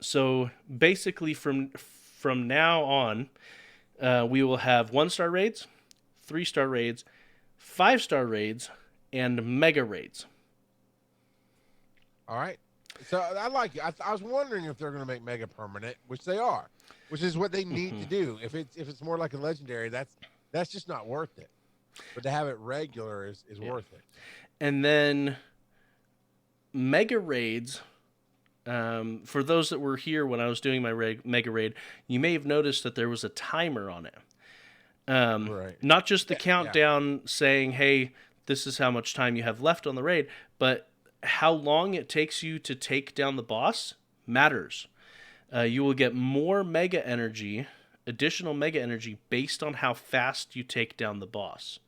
So basically from now on, we will have 1 star raids, 3 star raids, 5 star raids, and mega raids. All right. So I like it. I was wondering if they're going to make mega permanent, which they are, which is what they need to do. If it's more like a legendary, that's just not worth it. But to have it regular is worth it. And then mega raids, for those that were here when I was doing my mega raid, you may have noticed that there was a timer on it. Right. Not just the countdown saying, hey, this is how much time you have left on the raid, but how long it takes you to take down the boss matters. You will get more mega energy, additional mega energy, based on how fast you take down the boss.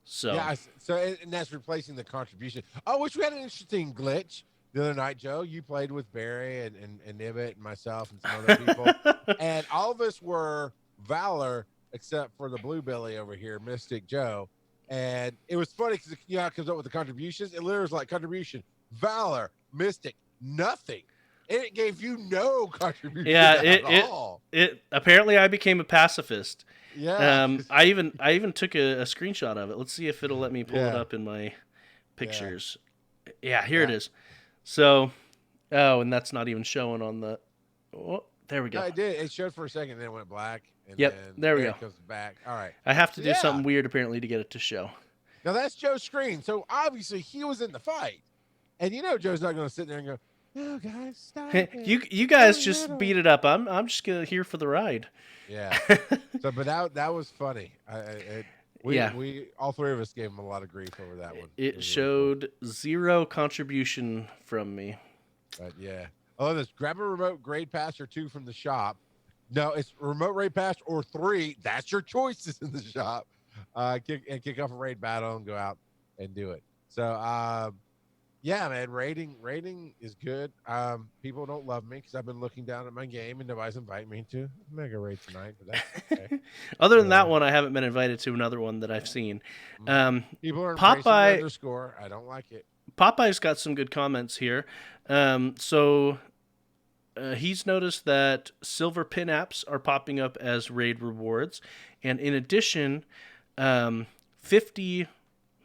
So and that's replacing the contribution. Oh, which we had an interesting glitch the other night, Joe. You played with Barry and Nibbit and myself and some other people, and all of us were Valor except for the blue belly over here, Mystic Joe. And it was funny because it comes up with the contributions. It literally was like contribution, Valor, Mystic, nothing. It gave you no contribution Yeah, at all. it apparently I became a pacifist. Yeah. I even took a screenshot of it. Let's see if it'll let me pull it Yeah. up in my Yeah. pictures. Yeah, here it That- is. So, oh, and that's not even showing on the. Oh, there we No, go. it did. It showed for a second, then it went black. And Yep, then there we go. it comes back. All right. I have to do Yeah. something weird apparently to get it to show. Now that's Joe's screen. So obviously he was in the fight. And you know Joe's not going to sit there and go, "No, guys, stop it." You guys just beat it up. I'm just here for the ride. Yeah. So, but that was funny. We all three of us gave him a lot of grief over that one. It was showed zero contribution from me. But yeah. Oh, this grab a remote grade pass or 2 from the shop. No, it's remote raid pass or 3. That's your choices in the shop. Kick off a raid battle and go out and do it. So, yeah, man, raiding is good. People don't love me because I've been looking down at my game and nobody's inviting me to Mega Raid tonight. But that's okay. Other than that one, I haven't been invited to another one that I've seen. People are Popeye embracing the underscore. I don't like it. Popeye's got some good comments here. He's noticed that silver pin apps are popping up as raid rewards, and in addition, 50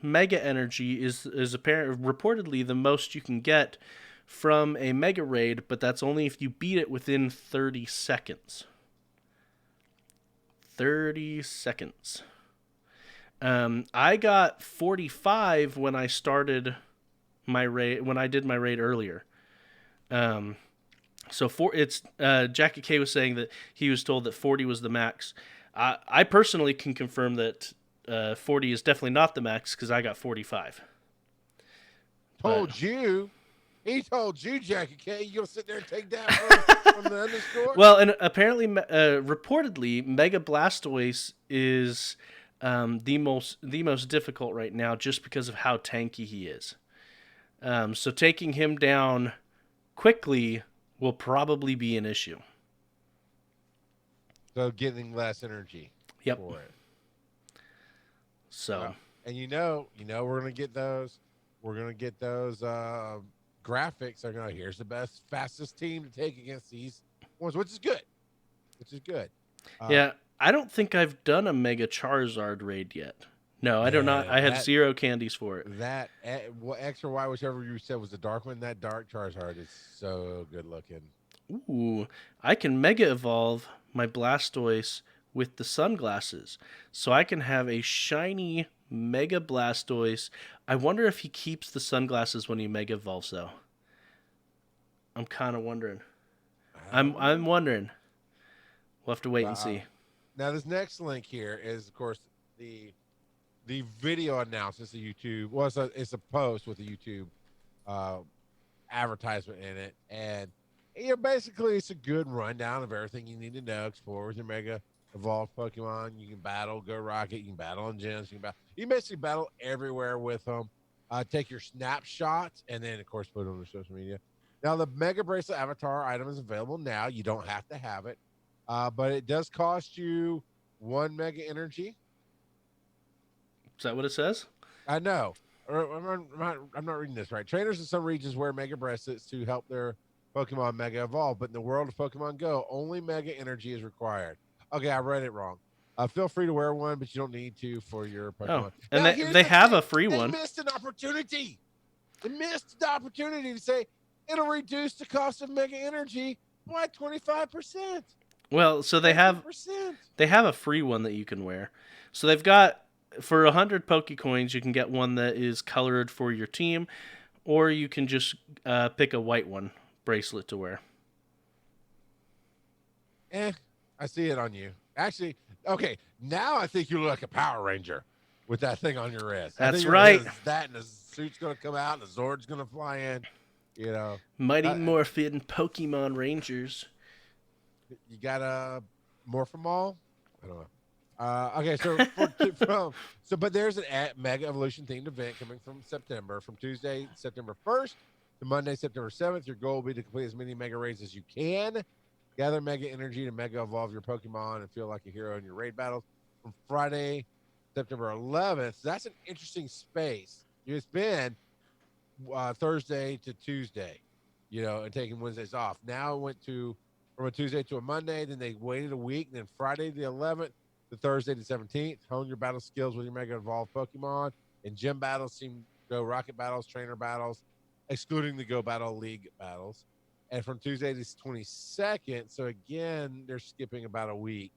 mega energy is reportedly the most you can get from a mega raid, but that's only if you beat it within 30 seconds. 30 seconds. I got 45 when I started my raid, when I did my raid earlier. Jackie K was saying that he was told that 40 was the max. I personally can confirm that 40 is definitely not the max because I got 45. He told you, Jackie K, you'll sit there and take that from the underscore? Well, and apparently, reportedly, Mega Blastoise is the most difficult right now just because of how tanky he is. So taking him down quickly will probably be an issue. So getting less energy for it. So, and you know, we're gonna get those. We're gonna get those graphics. Are gonna here's the fastest team to take against these ones, which is good. Yeah, I don't think I've done a Mega Charizard raid yet. No, I do not. I have 0 candies for it. That X or Y, whichever you said was the dark one. That dark Charizard is so good looking. Ooh, I can Mega Evolve my Blastoise with the sunglasses, so I can have a shiny Mega Blastoise. I wonder if he keeps the sunglasses when he Mega Evolves, though. I'm kind of wondering. I'm wondering. We'll have to wait and see. Now, this next link here is, of course, the video announcements of YouTube. Well, it's a post with a YouTube advertisement in it, and basically it's a good rundown of everything you need to know. Explore with your Mega Evolved Pokemon. You can battle Go Rocket. You can battle on gyms. You can basically battle everywhere with them. Take your snapshots and then, of course, put it on your social media. Now, the Mega Bracelet Avatar item is available now. You don't have to have it, but it does cost you 1 Mega Energy. Is that what it says? I know. I'm not reading this right. Trainers in some regions wear Mega Bracelets to help their Pokemon Mega Evolve, but in the world of Pokemon Go, only Mega Energy is required. Okay, I read it wrong. Feel free to wear one, but you don't need to for your Pokemon. Oh, and they have a free one. They missed an opportunity. They missed the opportunity to say it'll reduce the cost of Mega Energy by 25%. Well, so they have a free one that you can wear. So they've got, for 100 Pokecoins, you can get one that is colored for your team, or you can just pick a white one bracelet to wear. I see it on you. Actually, okay, now I think you look like a Power Ranger with that thing on your wrist. That's right. That and the suit's going to come out and the Zord's going to fly in. Mighty Morphin Pokemon Rangers. You got a Morphamall? I don't know. Okay, but there's a Mega Evolution themed event coming from Tuesday, September 1st to Monday, September 7th. Your goal will be to complete as many Mega Raids as you can. Gather Mega Energy to Mega Evolve your Pokemon and feel like a hero in your raid battles. From Friday, September 11th. So that's an interesting space. It's been Thursday to Tuesday. and taking Wednesdays off. Now it went from a Tuesday to a Monday. Then they waited a week. And then Friday the 11th to Thursday the 17th. Hone your battle skills with your Mega Evolved Pokemon. And gym battles seem go rocket battles, trainer battles, excluding the Go Battle League battles. And from Tuesday to 22nd, so again, they're skipping about a week.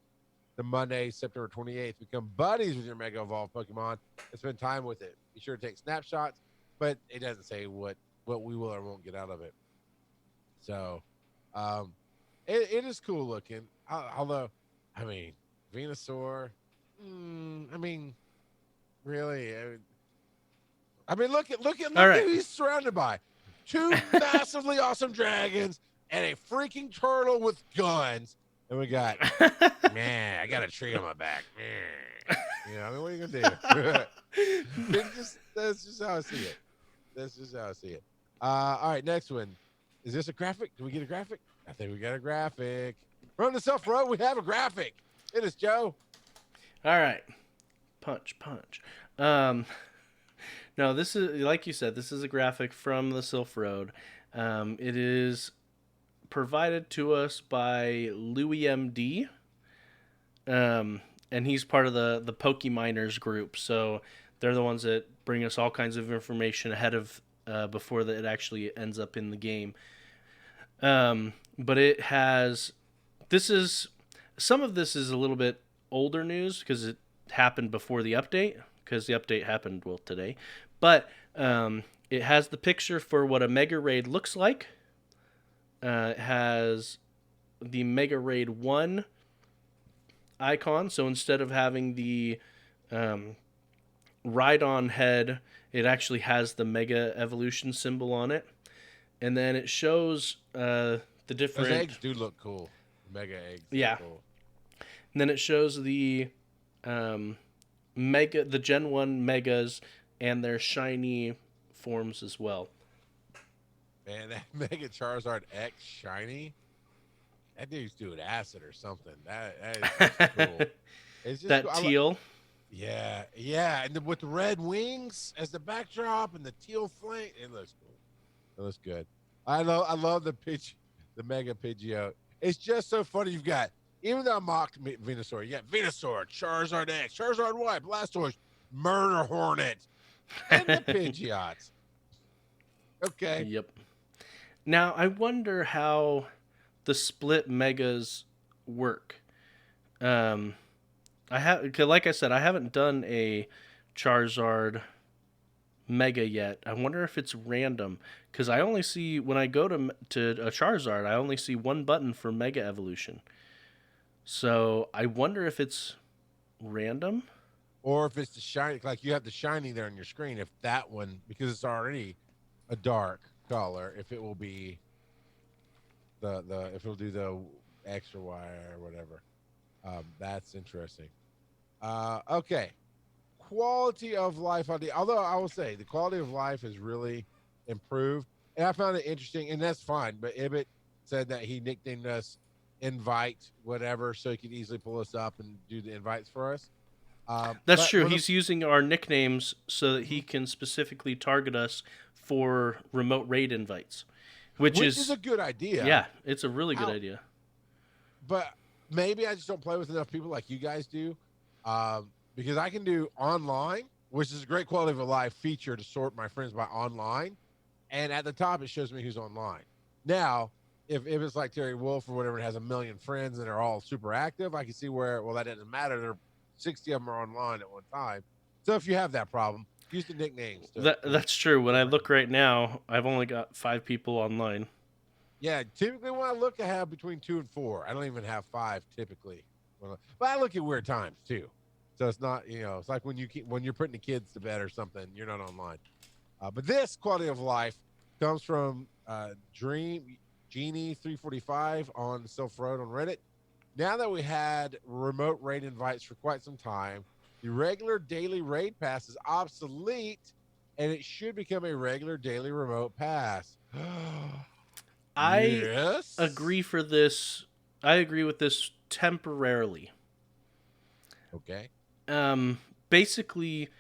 The Monday, September 28th, become buddies with your Mega Evolved Pokemon and spend time with it. Be sure to take snapshots, but it doesn't say what we will or won't get out of it. So, it is cool looking. Although, I mean, Venusaur, really? Look at who he's surrounded by. 2 massively awesome dragons and a freaking turtle with guns. And we got, man, I got a tree on my back. Man. What are you going to do? That's just how I see it. All right, next one. Is this a graphic? Do we get a graphic? I think we got a graphic. Run the self-road, we have a graphic. It is Joe. All right. Punch. No, this is, like you said, this is a graphic from the Sylph Road. It is provided to us by Louis MD. And he's part of the Pokeminers group. So they're the ones that bring us all kinds of information ahead of before it actually ends up in the game. But it has, some of this is a little bit older news because it happened before the update, because the update happened, today. But it has the picture for what a Mega Raid looks like. It has the Mega Raid 1 icon. So instead of having the Rhydon head, it actually has the Mega Evolution symbol on it. And then it shows the different... Those eggs do look cool. Mega eggs. Yeah. Cool. And then it shows the the Gen 1 Megas and their shiny forms as well. Man, that Mega Charizard X shiny, that dude's doing acid or something. That is cool. It's just that cool. teal. Yeah, and with the red wings as the backdrop and the teal flank, it looks cool. It looks good. I love the Mega Pidgeot. It's just so funny. You've got, even though I mocked Venusaur, you got Venusaur, Charizard X, Charizard Y, Blastoise, Murder Hornet, and the Pidgeots. Okay. Yep. Now, I wonder how the split Megas work. Like I said, I haven't done a Charizard Mega yet. I wonder if it's random, because I only see, when I go to a Charizard, I only see one button for Mega Evolution. So I wonder if it's random, or if it's the shiny, like you have the shiny there on your screen. If that one, because it's already a dark color, if it will be if it'll do the X or Y or whatever. That's interesting. Okay. Quality of life although I will say the quality of life has really improved, and I found it interesting, and that's fine. But Ibit said that he nicknamed us Invite whatever, so he could easily pull us up and do the invites for us. That's true. He's using our nicknames so that he can specifically target us for remote raid invites, which is a good idea. Yeah, it's a really good idea. But maybe I just don't play with enough people like you guys do. Because I can do online, which is a great quality of life feature to sort my friends by online. And at the top, it shows me who's online. Now, if it's like Terry Wolf or whatever, it has 1 million friends and they're all super active, I can see where, well, that doesn't matter. 60 of them are online at one time. So if you have that problem, use the nicknames. That's true. When I look right now, I've only got 5 people online. Yeah, typically when I look, I have between 2 and 4. I don't even have 5 typically. But I look at weird times too. So it's not, it's like when you're putting the kids to bed or something, you're not online. But this quality of life comes from Dream Genie 345 on Sylph Road on Reddit. Now that we had remote raid invites for quite some time, the regular daily raid pass is obsolete, and it should become a regular daily remote pass. I agree for this. I agree with this temporarily. Okay. Basically,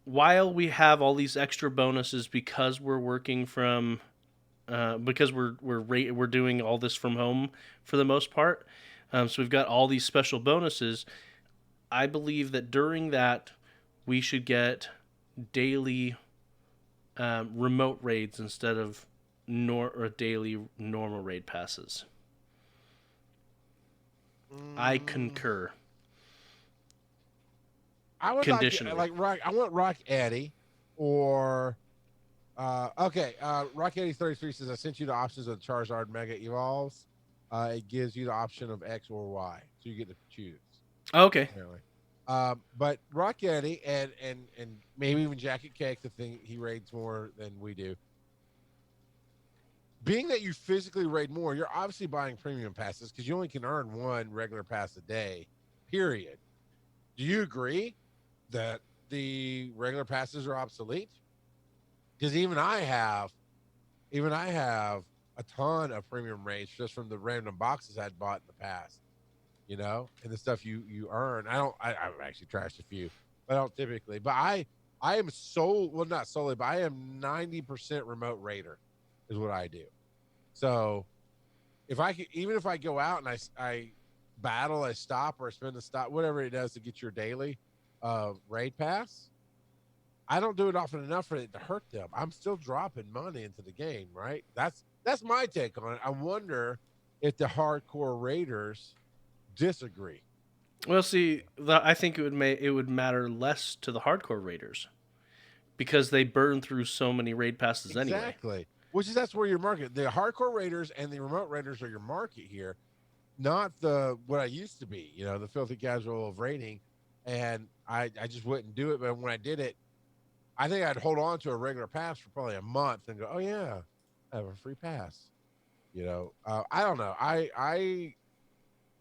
while we have all these extra bonuses because we're working from because we're doing all this from home for the most part. So we've got all these special bonuses. I believe that during that we should get daily remote raids instead of daily normal raid passes. I concur. I would Conditionally. I want Rock Eddie or Rock Eddie 33 says I sent you the options of the Charizard Mega Evolves. It gives you the option of X or Y, so you get to choose. Okay. Apparently. But Rock Eddie and maybe even Jacket Cake, the thing he raids more than we do. Being that you physically raid more, you're obviously buying premium passes because you only can earn one regular pass a day, period. Do you agree that the regular passes are obsolete? Because even I have a ton of premium raids just from the random boxes I'd bought in the past, and the stuff you earn. I've actually trashed a few, but I don't typically. But I am not solely, but I am 90% remote raider is what I do. So if I go out and I battle a stop or spend a stop, whatever it does to get your daily raid pass, I don't do it often enough for it to hurt them. I'm still dropping money into the game, right? That's my take on it. I wonder if the hardcore raiders disagree. Well, see, I think it would matter less to the hardcore raiders because they burn through so many raid passes anyway. Exactly. That's where your market. The hardcore raiders and the remote raiders are your market here, not what I used to be. The filthy casual of raiding, and I just wouldn't do it. But when I did it, I think I'd hold on to a regular pass for probably a month and go, oh yeah, I have a free pass. I don't know. I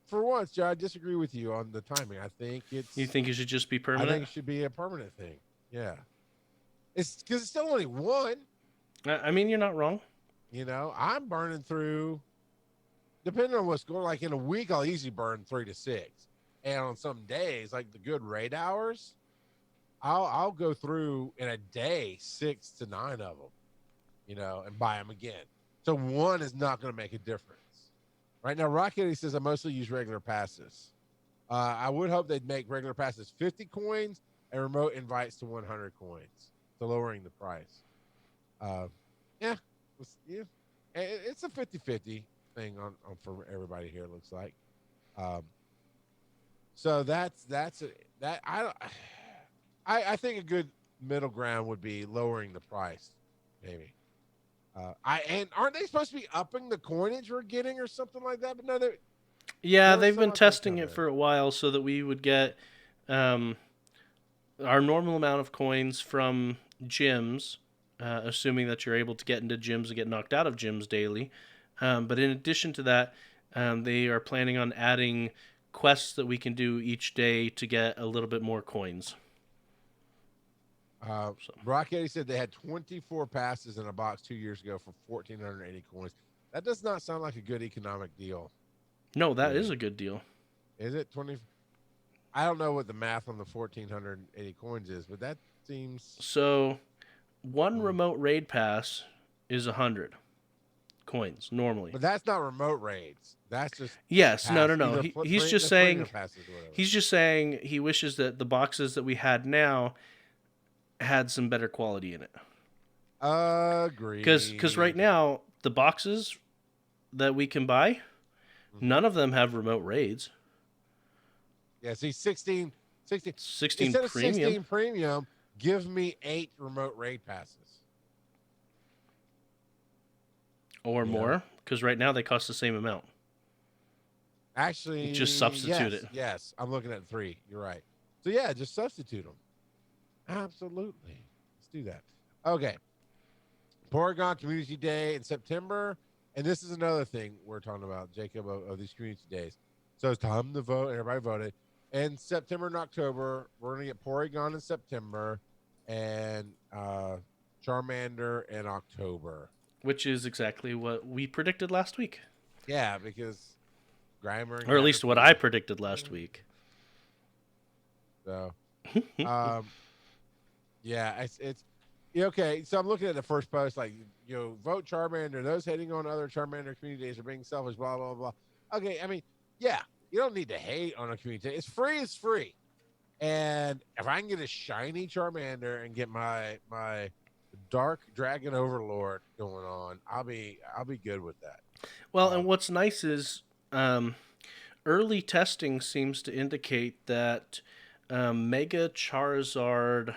for once, Joe, I disagree with you on the timing. I think You think it should just be permanent? I think it should be a permanent thing. Yeah. It's because it's still only one. I mean, you're not wrong. I'm burning through, depending on what's going on, like in a week, I'll easily burn 3 to 6. And on some days, like the good raid hours, I'll go through in a day 6 to 9 of them, and buy them again. So one is not going to make a difference. Right now, Rocket says I mostly use regular passes. I would hope they'd make regular passes 50 coins and remote invites to 100 coins, to lowering the price. It's a 50-50 thing on for everybody here. It looks like. So I think a good middle ground would be lowering the price, maybe. And aren't they supposed to be upping the coinage we're getting or something like that? But no, they've been testing it for a while so that we would get our normal amount of coins from gyms, assuming that you're able to get into gyms and get knocked out of gyms daily. But in addition to that, they are planning on adding quests that we can do each day to get a little bit more coins. Brock Eddie said they had 24 passes in a box 2 years ago for 1,480 coins. That does not sound like a good economic deal. No, that is a good deal. Is it 20? I don't know what the math on the 1,480 coins is, but that seems... So, one remote raid pass is 100 coins normally. But that's not remote raids. That's just... Yes, no. He's just saying... He's just saying he wishes that the boxes that we had now had some better quality in it. Agree. Because right now, the boxes that we can buy, none of them have remote raids. Yeah, see, 16 instead of premium. 16 premium, give me 8 remote raid passes. Or more, because right now they cost the same amount. Actually, just substitute it. Yes, I'm looking at 3. You're right. So yeah, just substitute them. Absolutely. Let's do that. Okay. Porygon Community Day in September. And this is another thing we're talking about, Jacob, of these community days. So it's time to vote. Everybody voted. In September and October, we're going to get Porygon in September and Charmander in October. Which is exactly what we predicted last week. Yeah, because Grimer... Or at least what I predicted last week. So... yeah, it's Yeah, okay, so I'm looking at the first post, like, vote Charmander. Those hating on other Charmander communities are being selfish, blah, blah, blah. Okay, I mean, yeah, you don't need to hate on a community. It's free, it's free. And if I can get a shiny Charmander and get my Dark Dragon Overlord going on, I'll be good with that. Well, and Um, what's nice is early testing seems to indicate that Mega Charizard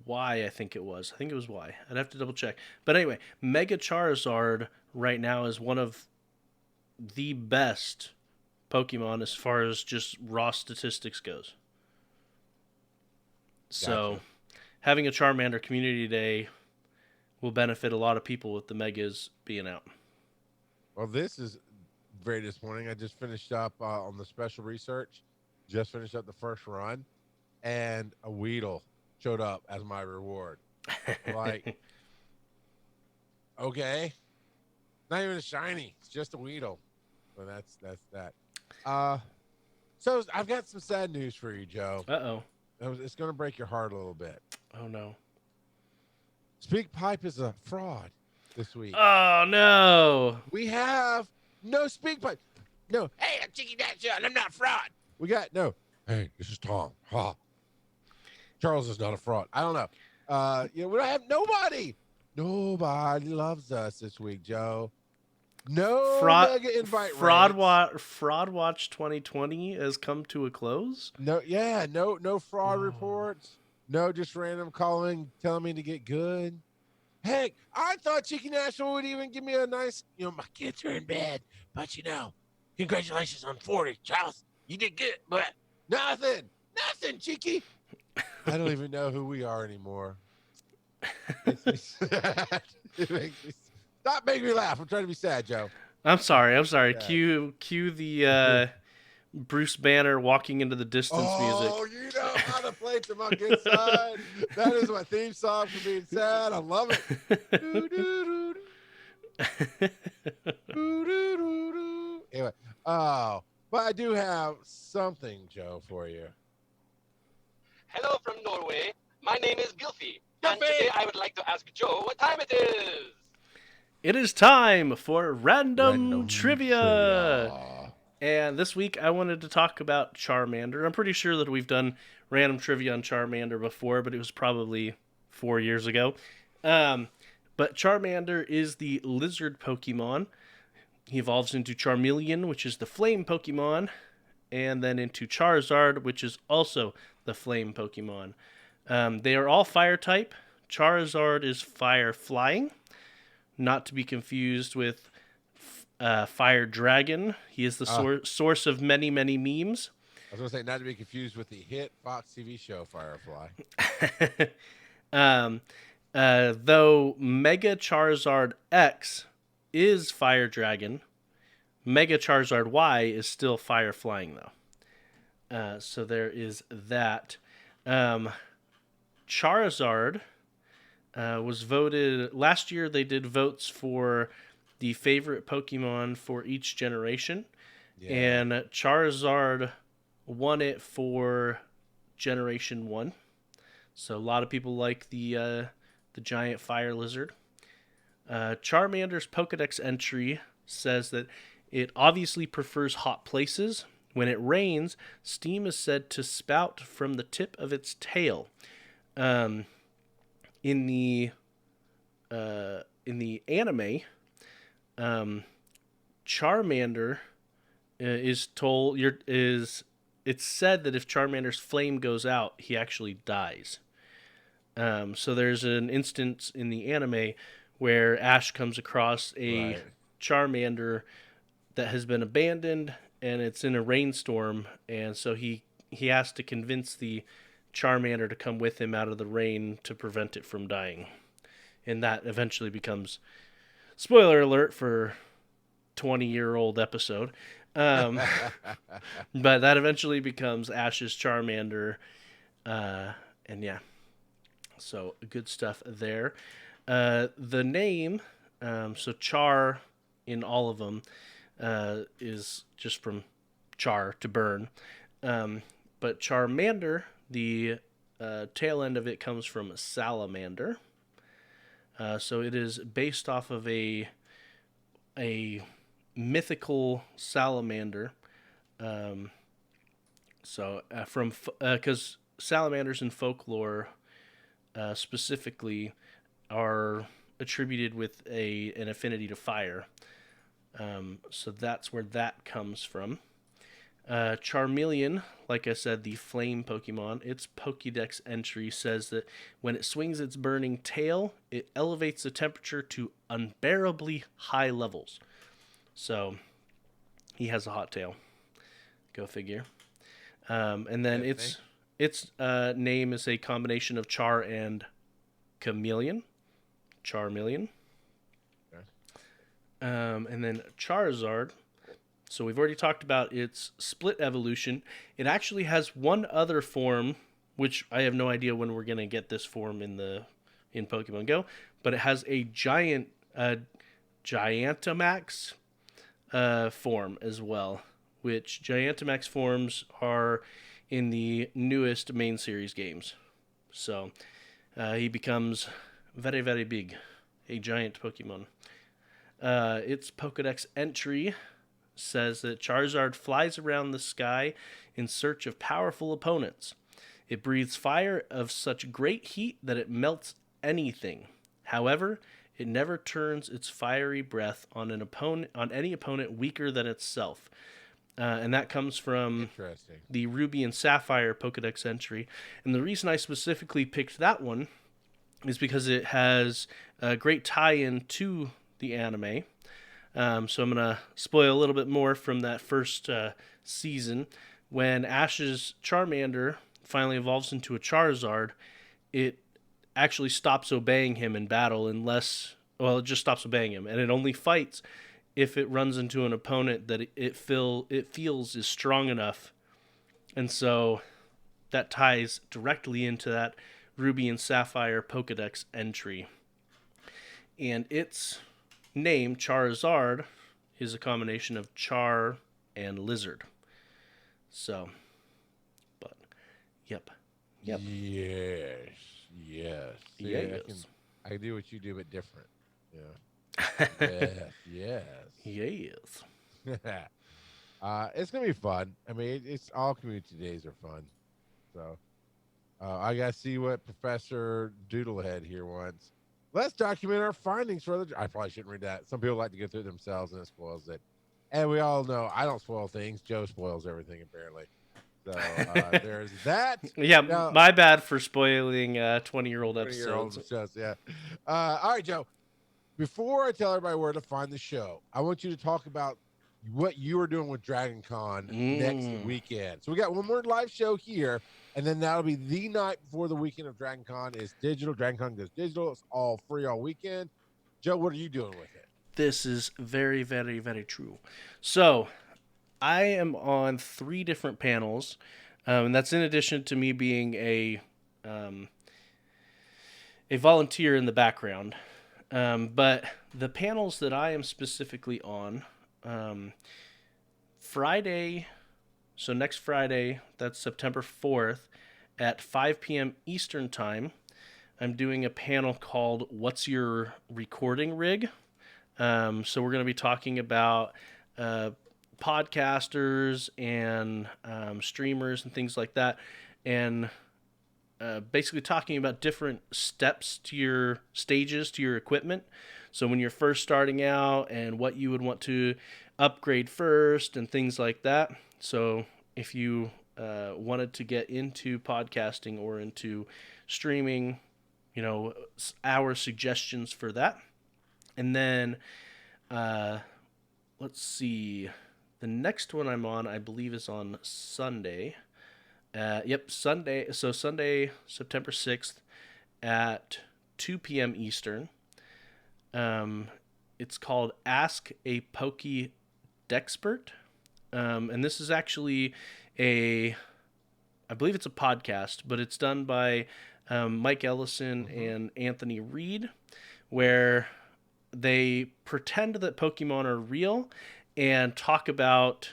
Y, I think it was. I think it was Y. I'd have to double check. But anyway, Mega Charizard right now is one of the best Pokemon as far as just raw statistics goes. So, gotcha. having a Charmander Community Day will benefit a lot of people with the Megas being out. Well, this is very disappointing. I just finished up on the special research. Just finished up the first run, and a Weedle showed up as my reward. Like, okay, not even a shiny. It's just a Weedle. So that's that. Uh, so I've got some sad news for you, Joe. Uh-oh. It's going to break your heart a little bit. Oh, no. SpeakPipe is a fraud this week. Oh, no. We have no SpeakPipe. No, hey, I'm Chicky Nation. I'm not a fraud. We got no. Hey, this is Tom. Ha. Charles is not a fraud. I don't know. We don't have nobody. Nobody loves us this week, Joe. No mega invite Fraud Watch 2020 has come to a close. No fraud reports. No, just random calling, telling me to get good. Heck, I thought Cheeky National would even give me a nice, my kids are in bed, but congratulations on 40, Charles. You did good, but nothing, Cheeky. I don't even know who we are anymore. It makes me stop making me laugh. I'm trying to be sad, Joe. I'm sorry. Yeah. Cue the Bruce Banner walking into the distance music. Oh, you know how to play to my good side. That is my theme song for being sad. I love it. Anyway, but I do have something, Joe, for you. Hello from Norway. My name is Gilfy. And today I would like to ask Joe what time it is. It is time for random trivia. And this week I wanted to talk about Charmander. I'm pretty sure that we've done random trivia on Charmander before, but it was probably 4 years ago. But Charmander is the lizard Pokemon. He evolves into Charmeleon, which is the flame Pokemon, and then into Charizard, which is also the flame Pokemon. They are all fire type. Charizard is fire flying, not to be confused with Fire Dragon. He is the source of many, many memes. I was going to say, not to be confused with the hit Fox TV show Firefly. Though Mega Charizard X is Fire Dragon, Mega Charizard Y is still Fire Flying, though. So there is that. Charizard was voted... Last year they did votes for the favorite Pokemon for each generation. Yeah. And Charizard won it for Generation 1. So a lot of people like the giant fire lizard. Charmander's Pokedex entry says that it obviously prefers hot places. When it rains, steam is said to spout from the tip of its tail. In the anime, Charmander it's said that if Charmander's flame goes out, he actually dies. So there's an instance in the anime where Ash comes across a Charmander that has been abandoned, and it's in a rainstorm, and so he has to convince the Charmander to come with him out of the rain to prevent it from dying. And that eventually becomes, spoiler alert for 20-year-old episode, but that eventually becomes Ash's Charmander, and yeah, so good stuff there. The name, so Char in all of them, is just from char, to burn, but Charmander, the tail end of it comes from Salamander. So it is based off of a mythical salamander. Because salamanders in folklore specifically are attributed with an affinity to fire. So that's where that comes from. Charmeleon, like I said, the flame Pokemon, its Pokédex entry says that when it swings its burning tail, it elevates the temperature to unbearably high levels. So he has a hot tail. Go figure. And then its name is a combination of Char and Chameleon. Charmeleon. Okay. And then Charizard. So we've already talked about its split evolution. It actually has one other form, which I have no idea when we're going to get this form in Pokemon Go, but it has a Gigantamax form as well, which Gigantamax forms are in the newest main series games. So he becomes very, very big, a giant Pokemon. Its Pokédex entry says that Charizard flies around the sky in search of powerful opponents. It breathes fire of such great heat that it melts anything. However, it never turns its fiery breath on any opponent weaker than itself. And that comes from the Ruby and Sapphire Pokédex entry. And the reason I specifically picked that one is because it has a great tie-in to the anime. So I'm going to spoil a little bit more from that first season. When Ash's Charmander finally evolves into a Charizard, it actually stops obeying him in battle it just stops obeying him. And it only fights if it runs into an opponent that it feels is strong enough. And so that ties directly into that Ruby and Sapphire Pokédex entry. And its name, Charizard, is a combination of char and lizard. So, but, yep. Yes. See, I can do what you do, but different. Yeah. Yes. It's gonna be fun. I mean, it's all community days are fun. So, I gotta see what Professor Doodlehead here wants. Let's document our findings for I probably shouldn't read that. Some people like to go through it themselves, and it spoils it. And we all know I don't spoil things. Joe spoils everything, apparently. So there's that. Yeah, now, my bad for spoiling 20-year-old episodes. Yeah. All right, Joe. Before I tell everybody where to find the show, I want you to talk about what you are doing with Dragon Con next weekend. So we got one more live show here, and then that'll be the night before the weekend of Dragon Con is digital. Dragon Con goes digital. It's all free all weekend. Joe, what are you doing with it? This is very, very, very true. So I am on 3 different panels, and that's in addition to me being a volunteer in the background. But the panels that I am specifically on, Friday, so next Friday, that's September 4th, at 5 p.m. Eastern Time, I'm doing a panel called What's Your Recording Rig? So we're going to be talking about podcasters and streamers and things like that, and basically talking about different stages to your equipment. So when you're first starting out and what you would want to upgrade first and things like that. So if you wanted to get into podcasting or into streaming, our suggestions for that. And then let's see, the next one I'm on, I believe, is on Sunday. Sunday. So Sunday, September 6th at 2 p.m. Eastern. It's called Ask a Pokédexpert. And this is actually I believe it's a podcast, but it's done by Mike Ellison and Anthony Reed, where they pretend that Pokemon are real and talk about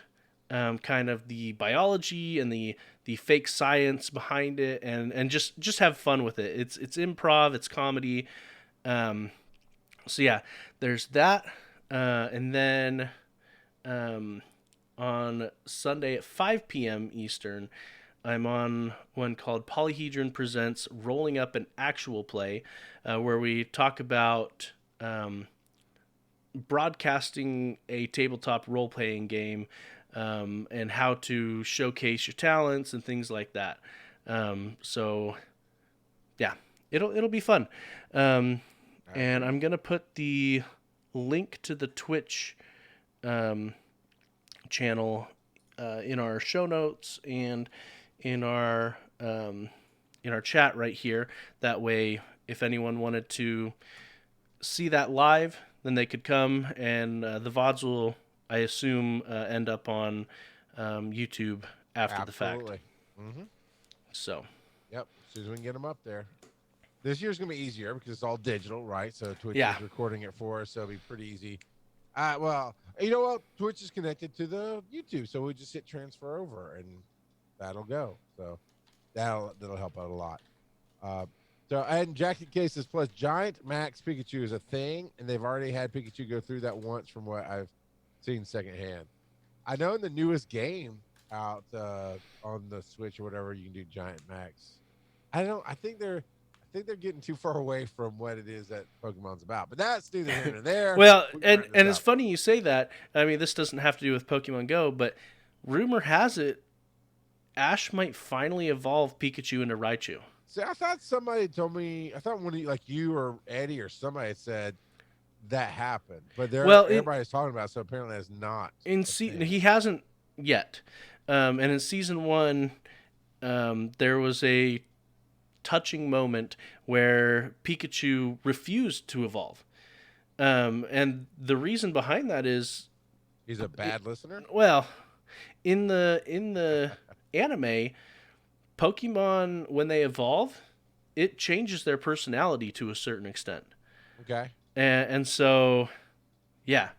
kind of the biology and the fake science behind it, and just have fun with it. It's improv, it's comedy. So yeah, there's that, and then on Sunday at 5 p.m. Eastern, I'm on one called Polyhedron Presents Rolling Up an Actual Play, where we talk about broadcasting a tabletop role-playing game, and how to showcase your talents and things like that. So yeah, it'll be fun. And I'm going to put the link to the Twitch channel in our show notes and in our chat right here. That way, if anyone wanted to see that live, then they could come, and the VODs will, I assume, end up on YouTube after the fact. Mm-hmm. So. Yep, as soon as we can get them up there. This year's going to be easier because it's all digital, right? So Twitch is recording it for us, so it'll be pretty easy. Well, you know what? Twitch is connected to the YouTube, so we just hit transfer over, and that'll go. So that'll help out a lot. And Jackie K says, plus Giant Max Pikachu is a thing, and they've already had Pikachu go through that once from what I've seen secondhand. I know in the newest game out on the Switch or whatever, you can do Giant Max. I think they're getting too far away from what it is that Pokemon's about, but that's neither here nor there. Well, and it's funny you say that. I mean, this doesn't have to do with Pokemon Go, but rumor has it Ash might finally evolve Pikachu into Raichu. See, I thought somebody told me. I thought like you or Eddie or somebody said that happened, but everybody's talking about it, so apparently that's not. He hasn't yet, and in season 1, there was a touching moment where Pikachu refused to evolve, and the reason behind that is he's a bad listener. Well, in the anime, Pokemon, when they evolve, it changes their personality to a certain extent. Okay. And so, yeah,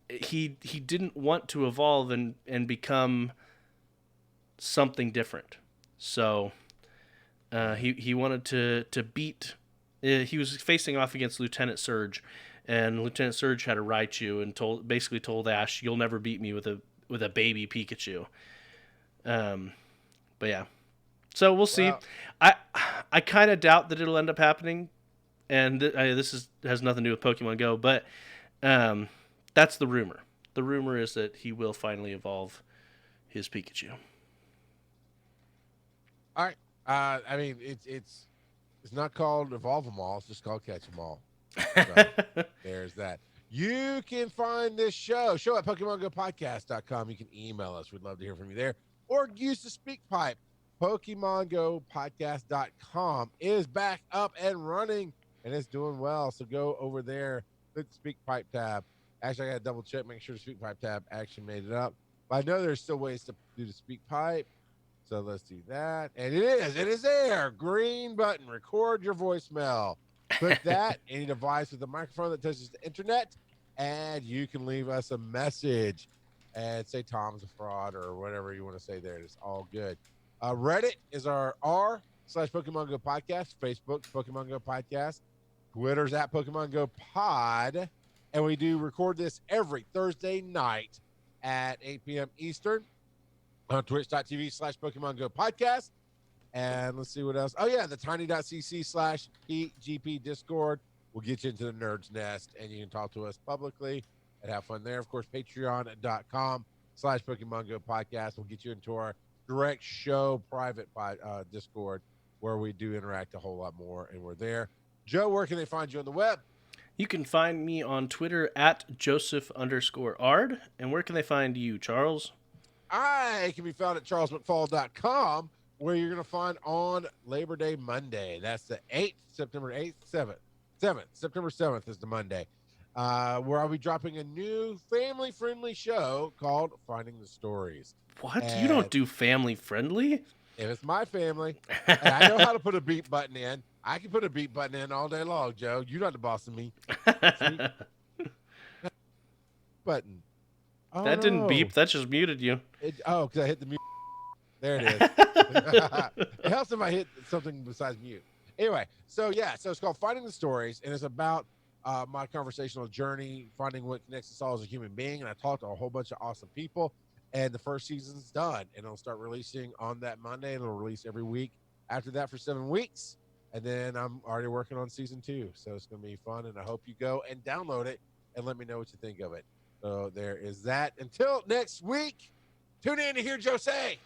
he didn't want to evolve and become something different. So he wanted to beat. He was facing off against Lieutenant Surge, and Lieutenant Surge had a Raichu and basically told Ash, "You'll never beat me with a baby Pikachu." But yeah, so we'll see. I kind of doubt that it'll end up happening, and this has nothing to do with Pokemon Go, but that's the rumor. The rumor is that he will finally evolve his Pikachu. All right. I mean, it's not called Evolve 'em all. It's just called Catch 'em all. So there's that. You can find this show at PokemonGoPodcast.com. You can email us. We'd love to hear from you there. Or use the SpeakPipe. PokemonGoPodcast.com is back up and running, and it's doing well. So go over there, click the SpeakPipe tab. Actually, I got to double check, make sure the SpeakPipe tab actually made it up. But I know there's still ways to do the SpeakPipe. So let's do that. And it is there. Green button, record your voicemail. Click that, any device with a microphone that touches the internet, and you can leave us a message and say Tom's a fraud or whatever you want to say there. It's all good. Reddit is our r/Pokemon Go Podcast. Facebook, Pokemon Go Podcast. Twitter's at Pokemon Go Pod. And we do record this every Thursday night at 8 p.m. Eastern on twitch.tv/Pokemon Go Podcast. And let's see what else. Oh, yeah, the tiny.cc/PGP Discord will get you into the Nerd's Nest, and you can talk to us publicly and have fun there. Of course, patreon.com/Pokemon Go Podcast will get you into our direct show private Discord, where we do interact a whole lot more, and we're there. Joe, where can they find you on the web? You can find me on Twitter at Joseph_Ard. And where can they find you, Charles? I can be found at charlesmcfall.com, where you're going to find on Labor Day Monday. That's the 8th, September 8th, 7th. September 7th is the Monday, where I'll be dropping a new family-friendly show called Finding the Stories. What? And you don't do family-friendly? If it's my family, and I know how to put a beep button in. I can put a beep button in all day long, Joe. You're not the boss of me. Button. Oh, that didn't beep. That just muted you. Because I hit the mute. There it is. It helps if I hit something besides mute. Anyway, so it's called Finding the Stories, and it's about my conversational journey, finding what connects us all as a human being. And I talked to a whole bunch of awesome people, and the first season's done, and it'll start releasing on that Monday, and it'll release every week after that for 7 weeks. And then I'm already working on season 2, so it's going to be fun, and I hope you go and download it and let me know what you think of it. So there is that. Until next week, tune in to hear Joe say.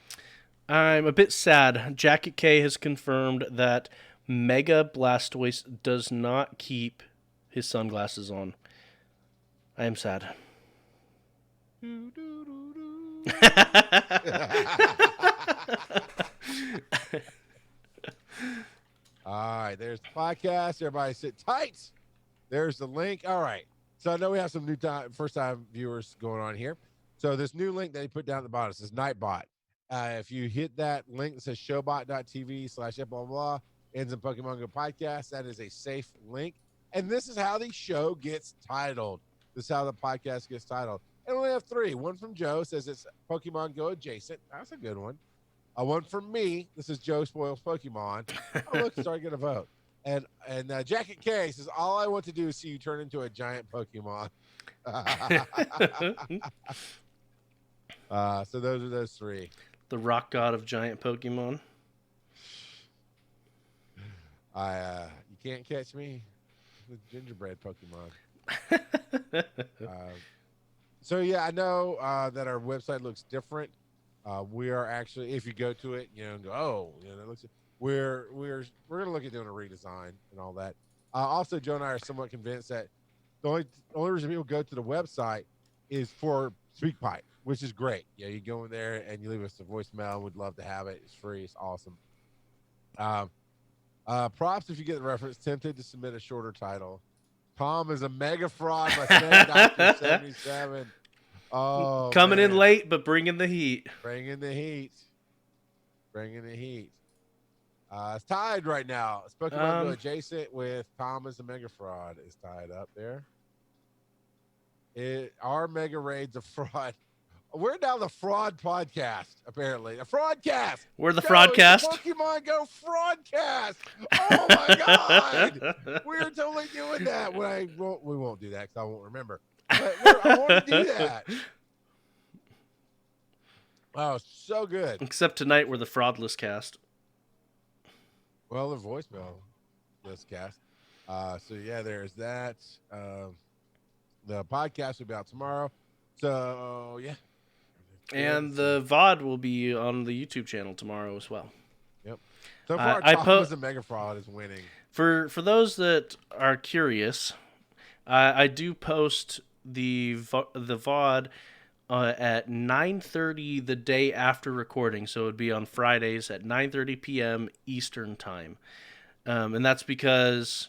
I'm a bit sad. Jacket K has confirmed that Mega Blastoise does not keep his sunglasses on. I am sad. All right, there's the podcast. Everybody sit tight. There's the link. All right. So I know we have some new first-time viewers going on here. So this new link that he put down at the bottom says Nightbot. If you hit that link that says showbot.tv/blah, blah, blah, ends in Pokemon GO Podcast, that is a safe link. And this is how the show gets titled. This is how the podcast gets titled. And we only have 3. One from Joe says it's Pokemon Go adjacent. That's a good one. One from me. This is Joe Spoils Pokemon. Oh, look, starting to get a vote. And Jacket K says, all I want to do is see you turn into a giant Pokemon. So those are those 3. The rock god of giant Pokemon. You can't catch me with gingerbread Pokemon. So yeah, I know that our website looks different. We are actually, if you go to it, and go, oh, that looks. We're gonna look at doing a redesign and all that. Also, Joe and I are somewhat convinced that the only reason people go to the website is for SpeakPipe, which is great. Yeah, you go in there and you leave us a voicemail. We'd love to have it. It's free. It's awesome. Props if you get the reference. Tempted to submit a shorter title. Tom is a mega fraud by Dr. 77. Oh, coming in late, but bringing the heat. Bringing the heat. It's tied right now. It's Pokemon Go adjacent with Tom is a mega fraud is tied up there. Our mega raids a fraud. We're now the fraud podcast, apparently. A fraudcast. We're the fraudcast. Pokemon Go fraudcast. Oh my God. We're totally doing that. We won't do that because I won't remember. But I want to do that. Oh, so good. Except tonight we're the fraudless cast. Well, the voicemail list cast. So yeah, there's that. The podcast will be out tomorrow. So yeah. And the VOD will be on the YouTube channel tomorrow as well. Yep. So far, Thomas and MegaFraud is winning. For those that are curious, I do post the VOD at 9:30 the day after recording, so it would be on Fridays at 9:30 p.m. Eastern time, and that's because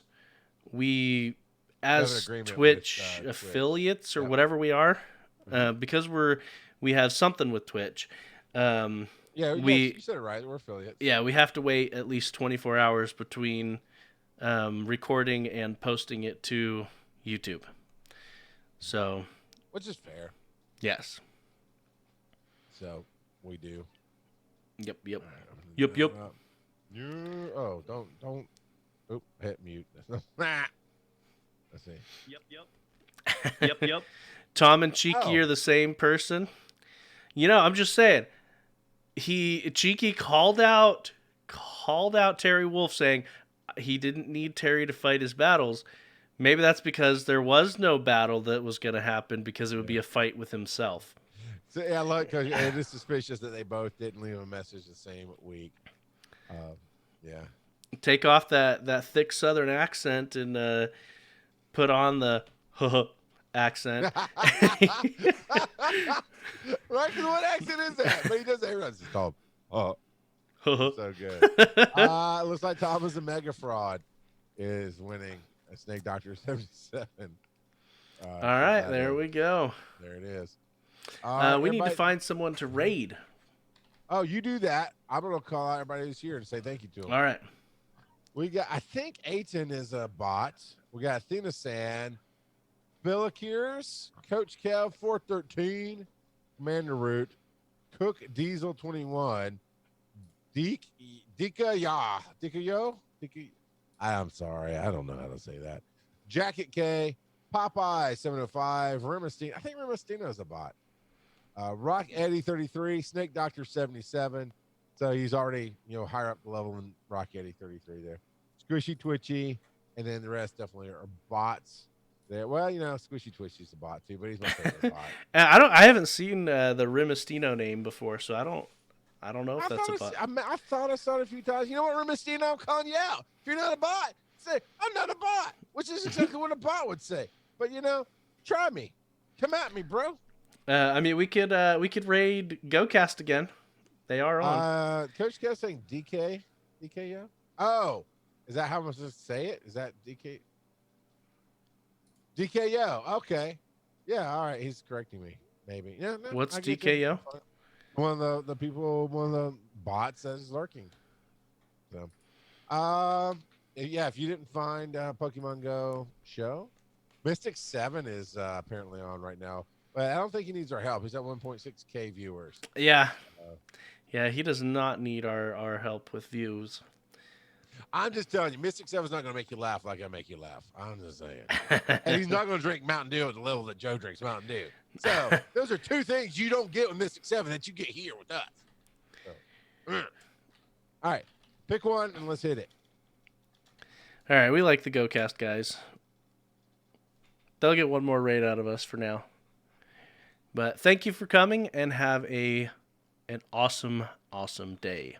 we, as Twitch affiliates or whatever we are, because we have something with Twitch. Yeah, you said it right. We're affiliates. Yeah, we have to wait at least 24 hours between recording and posting it to YouTube. So, which is fair. Yes. So we do. Yep. Yep. Oh, don't. Oop, hit mute. Let's see. Yep. Tom and Cheeky are the same person. I'm just saying. Cheeky called out Terry Wolf saying he didn't need Terry to fight his battles. Maybe that's because there was no battle that was going to happen because it would be a fight with himself. So yeah, look, it is suspicious that they both didn't leave a message the same week. Yeah. Take off that thick Southern accent and put on the accent. Right? Because what accent is that? But he does everyone's just called. So good. Looks like Thomas the Mega Fraud is winning. Snake Doctor 77. All right, there we go. There it is. We need to find someone to raid. Oh, you do that. I'm going to call out everybody who's here and say thank you to them. All right. I think Aiton is a bot. We got Athena San, Billikiers, Coach Kev 413, Commander Root, Cook Diesel 21, I'm sorry, I don't know how to say that. Jacket K, Popeye 705, Rimastino. I think Rimastino's a bot. Rock Eddie 33, Snake Doctor 77. So he's already higher up the level than Rock Eddie 33 there. Squishy Twitchy, and then the rest definitely are bots. There, well, Squishy Twitchy's a bot too, but he's my favorite bot. I haven't seen the Rimastino name before, so I don't know if that's a bot. I thought I saw it a few times. You know what, Rimastino? I'm calling you out. If you're not a bot, say I'm not a bot, which is exactly what a bot would say. But try me, come at me, bro. I mean, we could raid GoCast again. They are on. Coach Kev saying DK, yo. Oh, is that how I'm supposed to say it? Is that DK? DKO. Okay. Yeah. All right. He's correcting me. Maybe. Yeah. No, what's DKO? One of the people. One of the bots that is lurking. So, yeah. If you didn't find Pokemon Go show, Mystic 7 is apparently on right now, but I don't think he needs our help. He's at 1.6K viewers. Yeah. Yeah. He does not need our help with views. I'm just telling you, Mystic 7 is not going to make you laugh like I make you laugh. I'm just saying. And he's not going to drink Mountain Dew at the level that Joe drinks Mountain Dew. So those are two things you don't get with Mystic 7 that you get here with us. So, all right. Pick one and let's hit it. All right. We like the GoCast guys. They'll get one more raid out of us for now. But thank you for coming and have an awesome, awesome day.